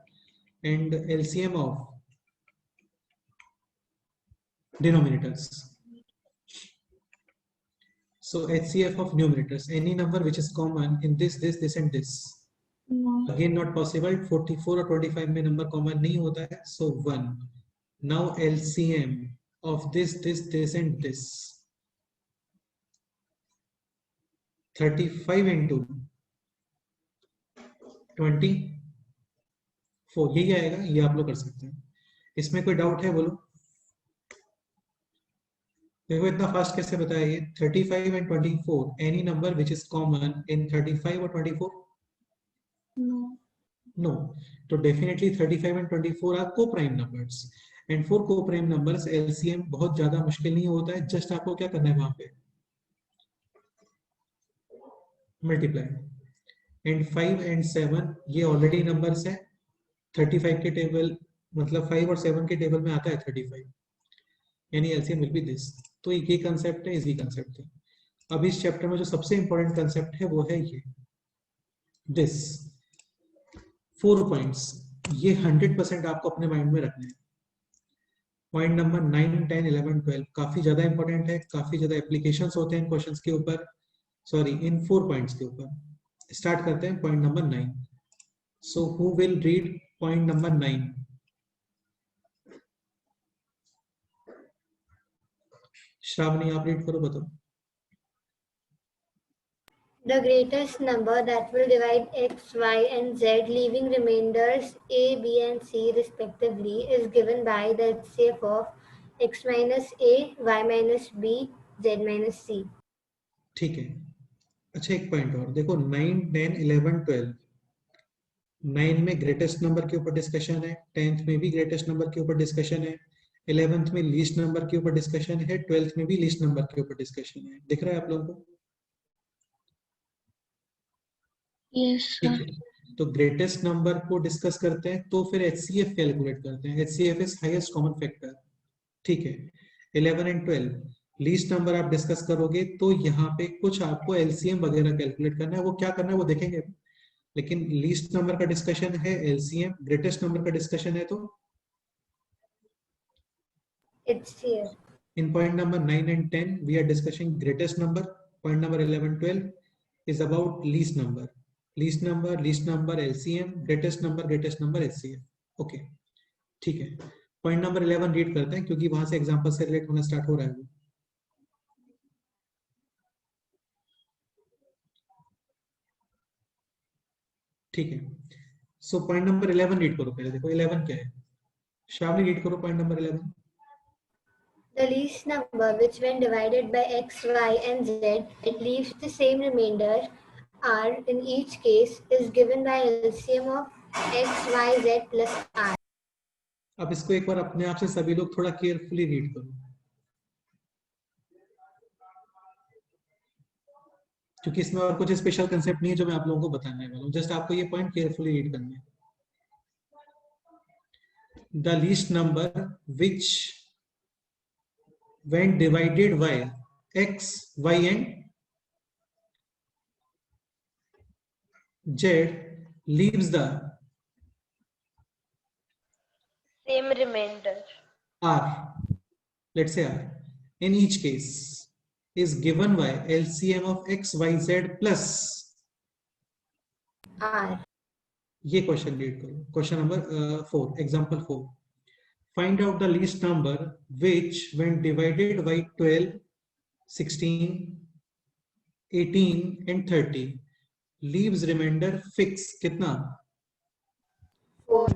and LCM of denominators. So HCF of numerators, any number which is common in this, this, this and this. Again not possible, 44 और 25 में नंबर कॉमन नहीं होता है, so 1. Now LCM of this, this, this and this. 35 into 24, यही आएगा, ये आप लोग कर सकते हैं। इसमें कोई डाउट है बोलो? देखो इतना फास्ट कैसे बताया ये? 35 and 24, any number which is common in 35 or 24? No. तो definitely 35 and 24 are co-prime numbers, and for co-prime numbers LCM बहुत ज्यादा मुश्किल नहीं होता है, जस्ट आपको क्या करना है वहां पे, मल्टीप्लाई, एंड 5 and 7 ये ऑलरेडी नंबर्स है, 35 के टेबल मतलब 5 और 7 के टेबल में आता है 35, यानी एलसीएम विल बी दिस। तो ये कंसेप्ट है, इजी कंसेप्ट है। अब इस चैप्टर में जो सबसे इंपॉर्टेंट कंसेप्ट है वो है ये, दिस 4 पॉइंट्स, ये 100% आपको अपने माइंड में रखने हैं। पॉइंट नंबर 9, 10, 11, 12 काफी ज्यादा इंपॉर्टेंट है, काफी ज्यादा एप्लीकेशंस होते हैं क्वेश्चंस के ऊपर, सॉरी इन 4 पॉइंट्स के ऊपर। स्टार्ट करते हैं point number 9। So who will read point number 9? Shravani आप रीड करो, बताओ। the greatest number that will divide x, y and z leaving remainders a, b and c respectively is given by the HCF of x minus a, y minus b, z minus c. ठीक है, अच्छा एक point और देखो, 9, 10, 11, 12, 9 में greatest number के ऊपर discussion है, 10th में भी ग्रेटेस्ट नंबर के ऊपर डिस्कशन है, 11th में लीस्ट नंबर के ऊपर डिस्कशन है, 12th में भी लीस्ट नंबर के ऊपर डिस्कशन है। दिख रहा है आप लोगों को? Yes, ठीक sir. है, तो ग्रेटेस्ट नंबर को डिस्कस करते हैं, तो फिर HCF कैलकुलेट करते हैं। HCF is highest common factor. ठीक है, 11 एंड 12 लीस्ट नंबर आप डिस्कस करोगे तो यहाँ पे कुछ आपको एलसीएम वगैरह कैलकुलेट करना है, वो क्या करना है वो देखेंगे, लेकिन लीस्ट नंबर का डिस्कशन है, एलसीएम ग्रेटेस्ट नंबर का डिस्कशन है, तो HCF. in point number 9 and 10 we are discussing greatest number, point number 11 12 is about least number, least number LCM, greatest number HCF। Okay ठीक है, पॉइंट नंबर 11 रीड करते हैं क्योंकि वहां से एग्जांपल से रिलेट होना स्टार्ट हो रहा है वो। ठीक है, सो पॉइंट नंबर 11 रीड करो पहले, देखो 11 क्या है, शावली रीड करो point number 11। The least number which when divided by x, y and z it leaves the same remainder r in each case is given by LCM of x, y, z plus r. अब इसको एक बार अपने आप से सभी लोग थोड़ा carefully read करो, क्योंकि इसमें और कुछ स्पेशल कंसेप्ट नहीं है जो मैं आप लोगों को बताने वाला हूँ, जस्ट आपको ये पॉइंट केयरफुली रीड करना है। The least number which when divided by x, y and z leaves the same remainder r, let's say r, in each case is given by LCM of x, y, z plus R. ये question read करो, question number 4, example 4, find out the least number which when divided by 12, 16, 18 and 30 leaves remainder fix कितना 4.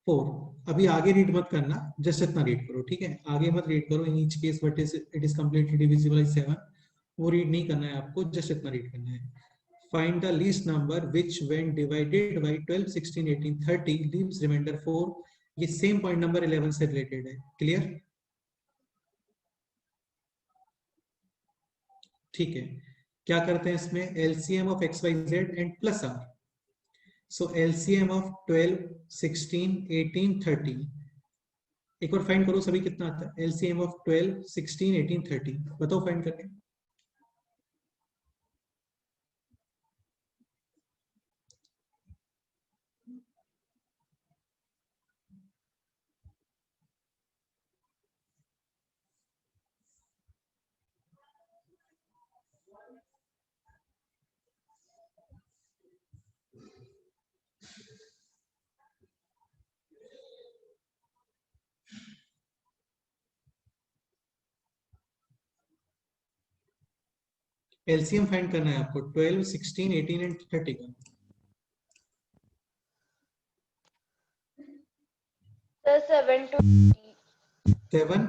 4। अभी आगे read मत करना, just इतना read करो, ठीक है, आगे मत रीड करो, in each case but it is completely divisible by 7, वो रीड नहीं करना है आपको, जस्ट इतना रीड करना है। Find the least number which when divided by 12, 16, 18, 30 leaves remainder 4, ये सेम पॉइंट नंबर 11 से रिलेटेड है, क्लियर? ठीक है, क्या करते हैं इसमें, LCM of x y z and plus r, so LCM of 12, 16, 18, 30, एक बार फाइंड करो सभी कितना आता है, एलसीएम ऑफ 12, 16, 18, 30, बताओ फाइंड करके। एलसीएम फाइंड करना है आपको 12, 16, 18 एंड 30 का। sir 7 to 7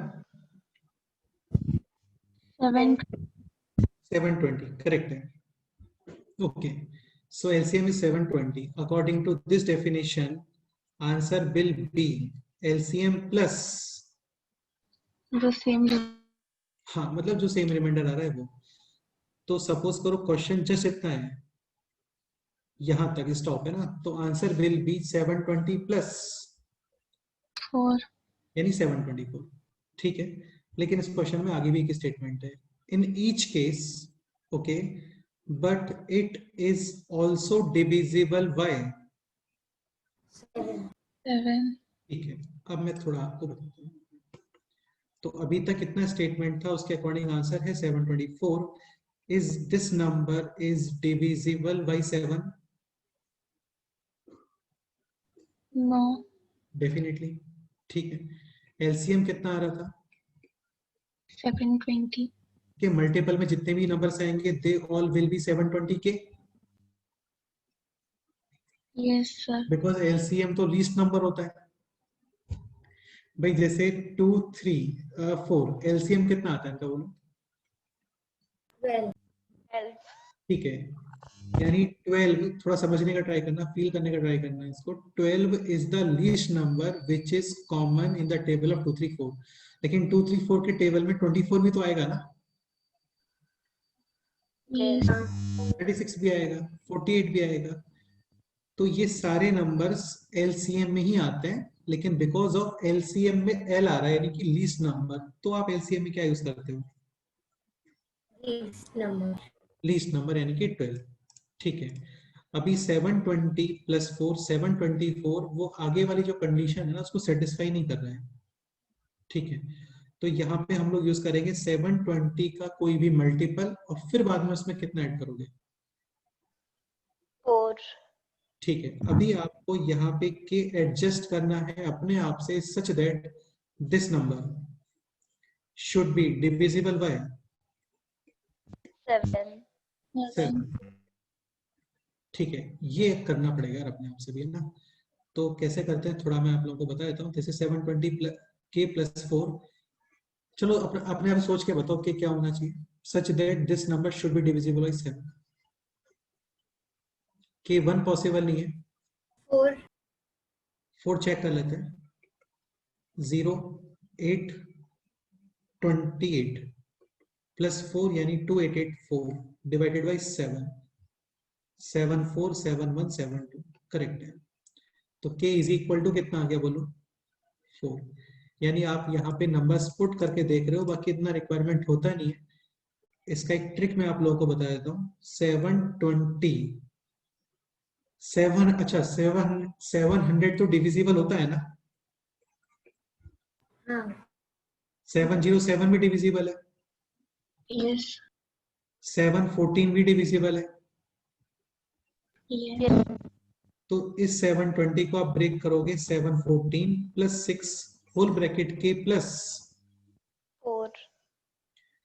720 करेक्ट है, okay, so LCM is 720, according to this definition answer will be LCM plus the same हाँ, मतलब जो सेम रिमाइंडर आ रहा है वो, तो सपोज करो क्वेश्चन जस्ट इतना है, यहां तक स्टॉप है ना, तो आंसर विल बी 720 प्लस 4 यानी 724, ठीक है, लेकिन इस क्वेश्चन में आगे भी एक स्टेटमेंट है, in each case, okay, but it is also divisible by 7. 7 ठीक है, अब मैं थोड़ा आपको बताता हूँ, तो अभी तक कितना स्टेटमेंट था, उसके अकॉर्डिंग आंसर है 724, is this number is divisible by 7, no definitely, ठीक है, एलसीएम कितना आ रहा था 720 के मल्टीपल में जितने भी नंबर्स आएंगे दे ऑल विल बी 720 के, yes sir बिकॉज एलसीएम तो लीस्ट नंबर होता है भाई, जैसे 2, 3, 4 एलसीएम कितना आता है इनका बोलो, 12. 12 ठीक है, यानी 12, थोड़ा समझने का ट्राई करना, फील करने का ट्राई करना इसको, 12 is the least number which is common in the table of 2, 3, 4, लेकिन 2, 3, 4 के टेबल में 24 भी तो आएगा ना, yes 36 भी आएगा, 48 भी आएगा, तो ये सारे नंबर्स एलसीएम में ही आते हैं, लेकिन बिकॉज ऑफ एलसीएम में एल आ रहा है यानी कि लीस्ट नंबर, तो आप एलसीएम में क्या यूज करते हो? Least number. लीस्ट नंबर यानी कि 12। ठीक है, अभी 720 प्लस 4 724 वो आगे वाली जो कंडीशन है ना उसको सेटिस्फाई नहीं कर रहा है। ठीक है, तो यहाँ पे हम लोग यूज करेंगे 720 का कोई भी मल्टीपल और फिर बाद में उसमें कितना ऐड करोगे? 4. ठीक है, अभी आपको यहाँ पे के एडजस्ट करना है अपने आप से such that this number should be divisible by 7. 7। ठीक है, ये करना पड़ेगा यार अपने आप से भी, है ना। तो कैसे करते हैं थोड़ा मैं आप लोगों को बता देता हूँ। जैसे 720 के प्लस 4, चलो अपने आप सोच के बताओ कि क्या होना चाहिए such that this number should be divisible by 7। के 1 पॉसिबल नहीं है, 4 4 चेक कर लेते हैं। 0 8 28 प्लस 4 यानी 2884 डिवाइडेड बाय 7 747172 करेक्ट है। तो k इज इक्वल टू कितना आ गया बोलो? 4। यानी आप यहाँ पे नंबर्स पुट करके देख रहे हो, बाकी इतना रिक्वायरमेंट होता नहीं है। इसका एक ट्रिक मैं आप लोगों को बता देता हूँ। 720 7 अच्छा 700 तो डिविजिबल होता है ना? हाँ 707 भी डिविजिबल है, Yes. 714 भी डिविजिबल है। Yes. तो इस 720 को आप ब्रेक करोगे 714 प्लस 6 होल ब्रैकेट के plus 4.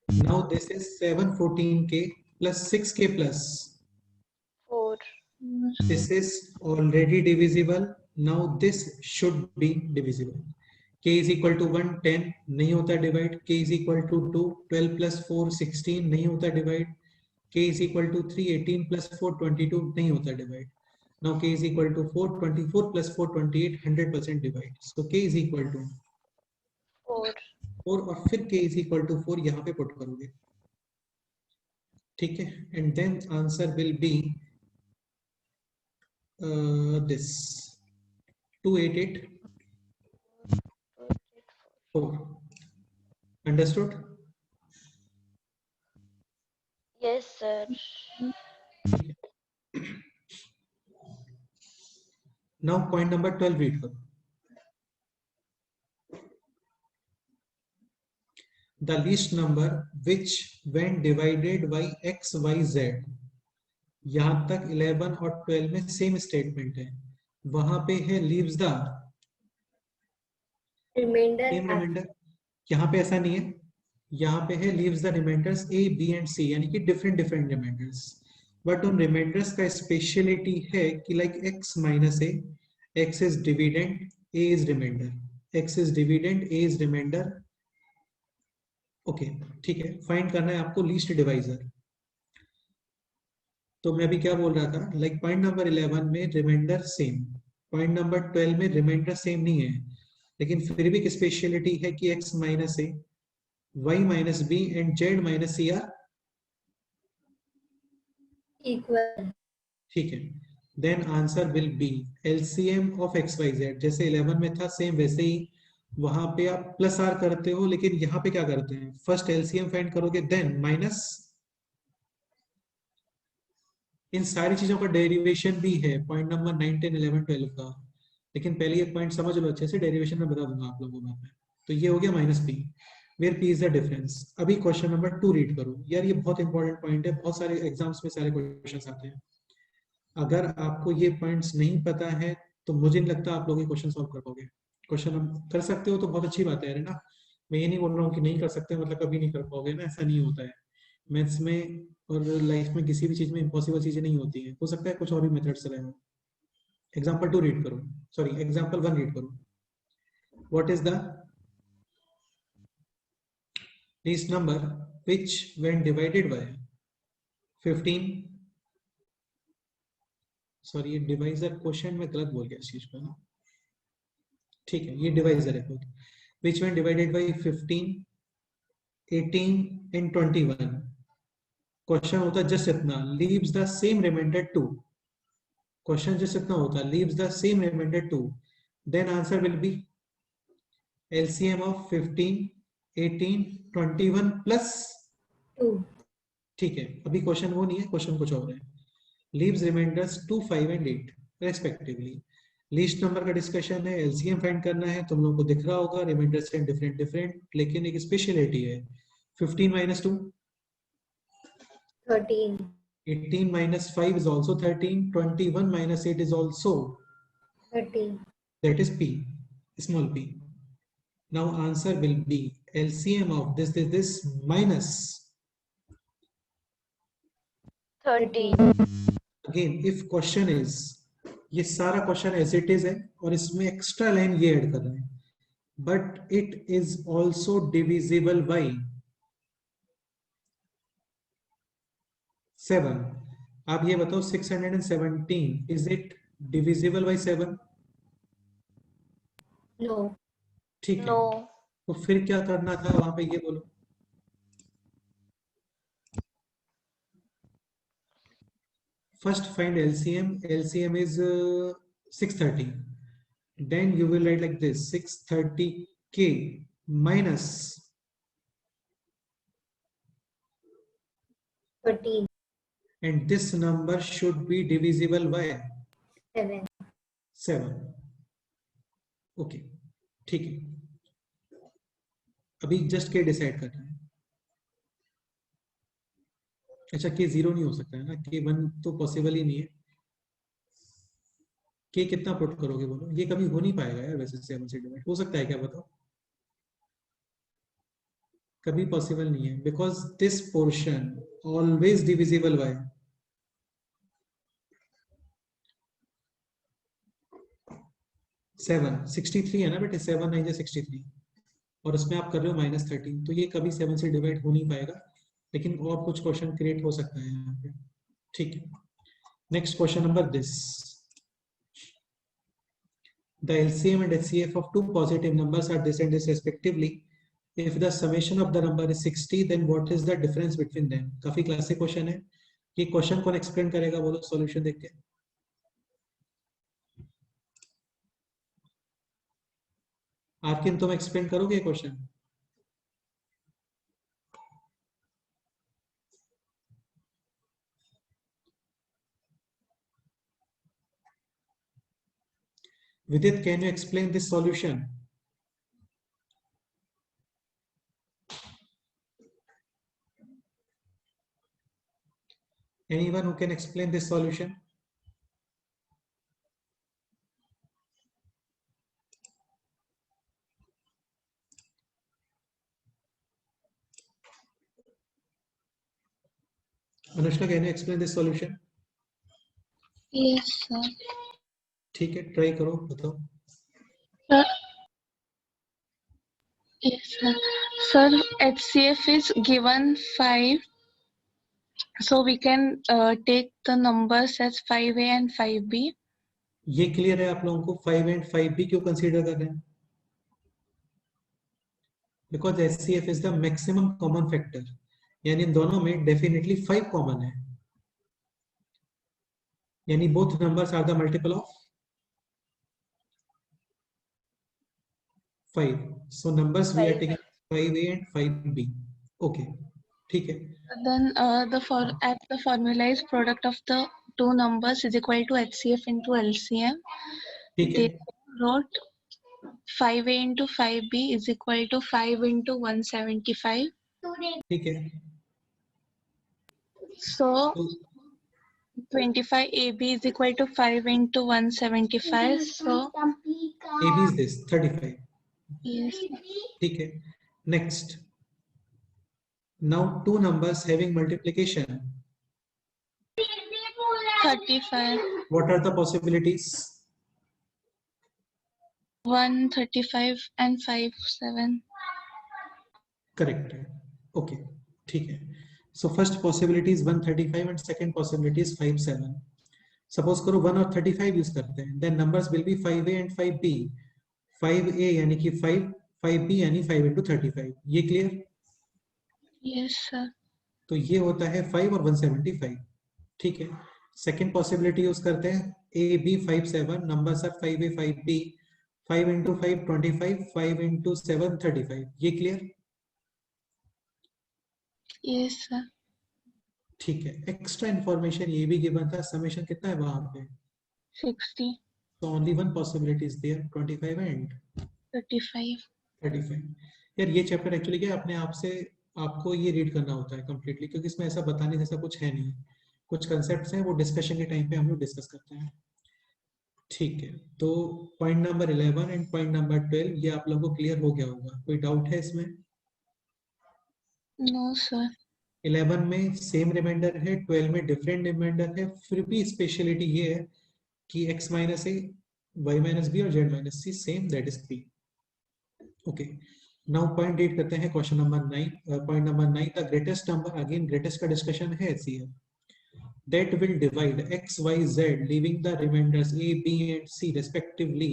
now this is 714k plus 6k plus 4. this is already divisible. Now this should be divisible. k is equal to 1 10 नहीं होता divide, k is equal to 2 12 plus 4 16 नहीं होता divide, k is equal to 3 18 plus 4 22 नहीं होता divide. Now k is equal to 4 24 plus 4 28 100% divide. So k is equal to 4. 4 और फिर k is equal to 4 यहाँ पे पुट करोगे। ठीक है, and then answer will be this 2884। Understood? Yes, sir. Now point number 12 read करो। The least number which when divided by x y z, यहाँ तक 11 और 12 में सेम स्टेटमेंट है, वहां पे है leaves the remainder same remainder। यहाँ पे ऐसा नहीं है, यहाँ पे है leaves the remainders a b and c यानी कि different remainders। बट उन रिमाइंडर्स का स्पेशलिटी है कि like x minus a, x is dividend, a is remainder, x is dividend, a is remainder. Okay ठीक है, फाइंड करना है आपको लीस्ट डिवाइजर। तो मैं अभी क्या बोल रहा था, लाइक पॉइंट नंबर 11 में रिमाइंडर सेम, पॉइंट नंबर 12 में रिमाइंडर सेम नहीं है, लेकिन फिर भी एक स्पेशलिटी है कि x minus a, y minus b and z minus c are equal. ठीक है, then answer will be LCM of x y z. जैसे 11 में था सेम वैसे ही वहां पे आप प्लस आर करते हो, लेकिन यहाँ पे क्या करते हैं, फर्स्ट एलसीएम फाइंड करोगे देन माइनस। इन सारी चीजों का डेरिवेशन भी है पॉइंट नंबर 9 10 11 12 का, लेकिन पहले ये पॉइंट समझ लो अच्छे से, डेरिवेशन में बता दूंगा आप लोगों को बाद में। तो ये हो गया minus p, where p is the difference. अभी क्वेश्चन नंबर 2 रीड करो यार, ये बहुत इंपॉर्टेंट पॉइंट है, बहुत सारे एग्जाम्स में सारे क्वेश्चन आते हैं। अगर आपको ये पॉइंट्स नहीं पता है तो मुझे नहीं लगता आप लोग ये क्वेश्चन सॉल्व कर पाओगे। क्वेश्चन हम कर सकते हो तो बहुत अच्छी बात है ना, मैं ये नहीं बोल रहा हूँ कि नहीं कर सकते मतलब कभी नहीं कर पाओगे ना, ऐसा नहीं होता है। मैथ्स में और लाइफ में किसी भी चीज में इम्पॉसिबल चीजें नहीं होती है, हो सकता है कुछ और भी मेथड्स रहे हो। एग्जाम्पल 2 रीड करो, सॉरी एग्जाम्पल 1 रीड करो। What is the least number which when divided bye 15, sorry ये डिवाइजर क्वेश्चन में गलत बोल गया इस चीज को ना, ठीक है ये डिवाइजर है खुद, which when divided by 15 18 and 21, question होता है जस्ट इतना, leaves the same remainder 2। Question जैसे इतना होता leaves the same remainder 2, then answer will be LCM of 15, 18, 21 plus 2. ठीक है, अभी क्वेश्चन वो नहीं है, क्वेश्चन कुछ और है. Leaves remainders 2, 5 and 8 respectively. Least number का डिस्कशन है, एलसीएम फाइंड करना है. तुम लोगों को दिख रहा होगा रिमाइंडर्स हैं डिफरेंट डिफरेंट, लेकिन एक स्पेशलिटी है. 15 minus 2 13. 18 minus 5 is also 13. 21 minus 8 is also 13. that is p, small p. Now answer will be LCM of this minus 13. again if question is, ये सारा क्वेश्चन एज इट इज है और इसमें extra line ये add कर रहे हैं, but it is also divisible by 7. आप ये बताओ 617 is it divisible by 7? No. ठीक है, No. तो फिर क्या करना था वहां पे, ये बोलो. First find LCM. LCM is 630. Then you will write like this: 630k minus 13. and this number should be divisible by 7. 7. Okay, ठीक है. अभी जस्ट के डिसाइड करना है. अच्छा, के 0 नहीं हो सकता है ना, के 1 तो पॉसिबल ही नहीं है. के कितना पुट करोगे बोलो, ये कभी हो नहीं पाएगा यार. वैसे 7 से डिवाइड हो सकता है क्या, बताओ? कभी पॉसिबल नहीं है, because this portion always divisible by 7. 63 है ना बेटे, 7 9 जा 63, और उसमें आप कर रहे हो -13, तो ये कभी 7 से डिवाइड हो नहीं पाएगा. लेकिन और कुछ क्वेश्चन क्रिएट हो सकता है यहाँ पे. ठीक है, next question number this. The LCM and HCF of two positive numbers are this and this respectively. If the summation of the number is 60, then what is the difference between them? काफी classic question है. ये question कौन explain करेगा बोलो, solution देख के. आर्किन तुम explain करोगे question? Vidit, can you explain this solution? Anyone who can explain this solution? Anushka, can you explain this solution? Yes, sir. ठीक है, ट्राई करो, बताओ. Sir, yes, sir. Sir, HCF is given 5, so we can take the numbers as 5A and 5B. ये clear है आप लोगों को? 5 and 5B क्यों कंसीडर कर रहे हैं? Because HCF is the maximum common factor, यानी इन दोनों में डेफिनेटली 5 कॉमन है, यानी both numbers are the multiple of 5. So numbers we are taking 5A and 5B. Okay, ठीक है. Then the formula is product of the two numbers is equal to HCF into LCM. ठीक है, They wrote 5A into 5B is equal to 5 into 175. ठीक है. So तो 25AB is equal to 5 into 175. So AB is this 35. yes, ठीक है. Next, now two numbers having multiplication. 35. What are the possibilities? 135 and 57. Correct है. Okay, ठीक है. So first possibility is 135 and second possibility is 57. Suppose करो 1 और 35 use करते हैं, then numbers will be 5A and 5B. 5A यानी कि 5, 5B यानी 5 into 35. ये क्लियर? Yes, sir. तो ये होता है 5 और 175. ठीक है. सेकेंड पॉसिबिलिटी यूज करते हैं A, B 5, 7. Numbers are 5A, 5B. 5 into 5 25. 5 into 7 35. ये क्लियर? Yes, sir. ठीक है. एक्स्ट्रा इन्फॉर्मेशन ये भी गिवन था. समेशन कितना है वहां पे? 60. So only one possibility is there, 25 and 35. 35. यार ये चैप्टर एक्चुअली क्या है, अपने आप से आपको ये रीड करना होता है कंप्लीटली, क्योंकि इसमें ऐसा बताने जैसा कुछ है नहीं. कुछ कंसेप्ट्स हैं वो डिस्कशन के टाइम पे हम लोग डिस्कस करते हैं. ठीक है, तो point number 11 and point number 12 ये आप लोगों को क्लियर हो गया होगा. कोई डाउट है इसमें? No, sir. 11 में सेम रिमाइंडर है, 12 में डिफरेंट रिमाइंडर है. फिर भी स्पेशलिटी ये है कि x minus a, y minus b और z minus c same, that is p. Okay, now point 8 करते हैं. Question number 9. Point number 9, the greatest number, again greatest का डिस्कशन है ऐसी है, that will divide x, y, z leaving the remainders a, b and c respectively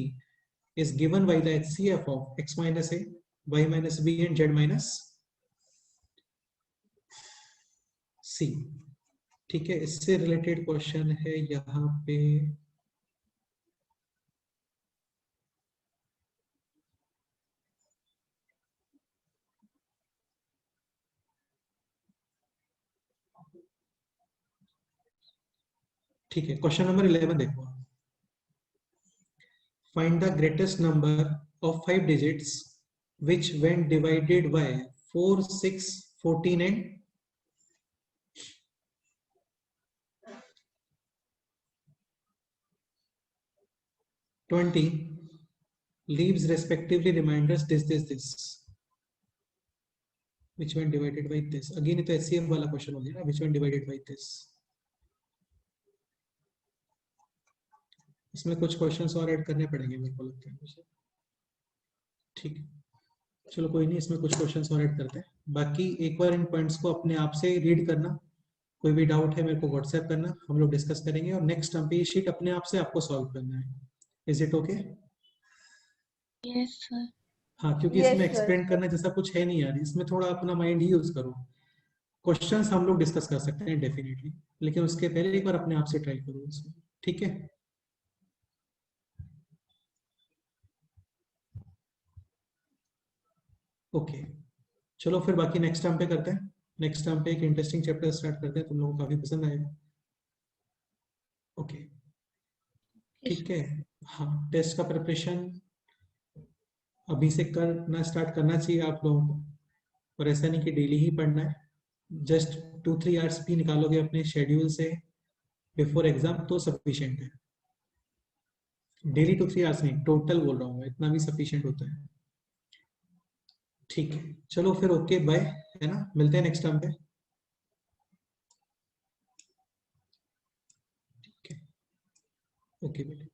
is given by the HCF of x minus a, y minus b and z minus c. ठीक है, इससे related question है यहाँ पे. ठीक है, question number 11 देखो. Find the greatest number of 5 digits which when divided by 4, 6, 14 and 20 leaves respectively reminders this which when divided by this. Again ये तो HCF वाला क्वेश्चन हो गया ना, which when divided by this. इसमें कुछ क्वेश्चंस और ऐड करने पड़ेंगे मेरे को लगता है मुझे. ठीक है, चलो कोई नहीं, इसमें कुछ क्वेश्चंस और ऐड करते हैं. बाकी एक बार इन पॉइंट्स को अपने आप से रीड करना. कोई भी डाउट है मेरे को व्हाट्सएप करना, हम लोग डिस्कस करेंगे. और नेक्स्ट टर्म पे ये शीट अपने आप से आपको सॉल्व करना है. Is it okay? Yes, sir. हाँ, क्योंकि Yes, इसमें sir. एक्सप्लेन करने जैसा कुछ है नहीं यार. इसमें थोड़ा अपना माइंड ही यूज करो. क्वेश्चंस हम लोग डिस्कस कर सकते हैं डेफिनेटली, लेकिन उसके पहले एक बार अपने आप से ट्राई करो इसमें. ठीक है, ओके. चलो फिर बाकी नेक्स्ट टर्म पे करते हैं. नेक्स्ट टर्म पे एक इंटरेस्टिंग चैप्टर स्टार्ट करते हैं, तुम लोगों को काफी पसंद आएगा. ओके, ठीक है. हाँ, टेस्ट का प्रिपरेशन अभी से करना स्टार्ट करना चाहिए आप लोगों को. और ऐसा नहीं कि डेली ही पढ़ना है. जस्ट 2-3 आवर्स भी निकालोगे अपने शेड्यूल से बिफोर एग्जाम तो सफिशिएंट है. डेली 2-3 आवर्स नहीं, टोटल बोल रहा हूँ, इतना भी सफिशिएंट होता है. ठीक है, चलो फिर ओके बाय, है ना. मिलते हैं नेक्स्ट टाइम पे. ठीक है, ओके बेटे.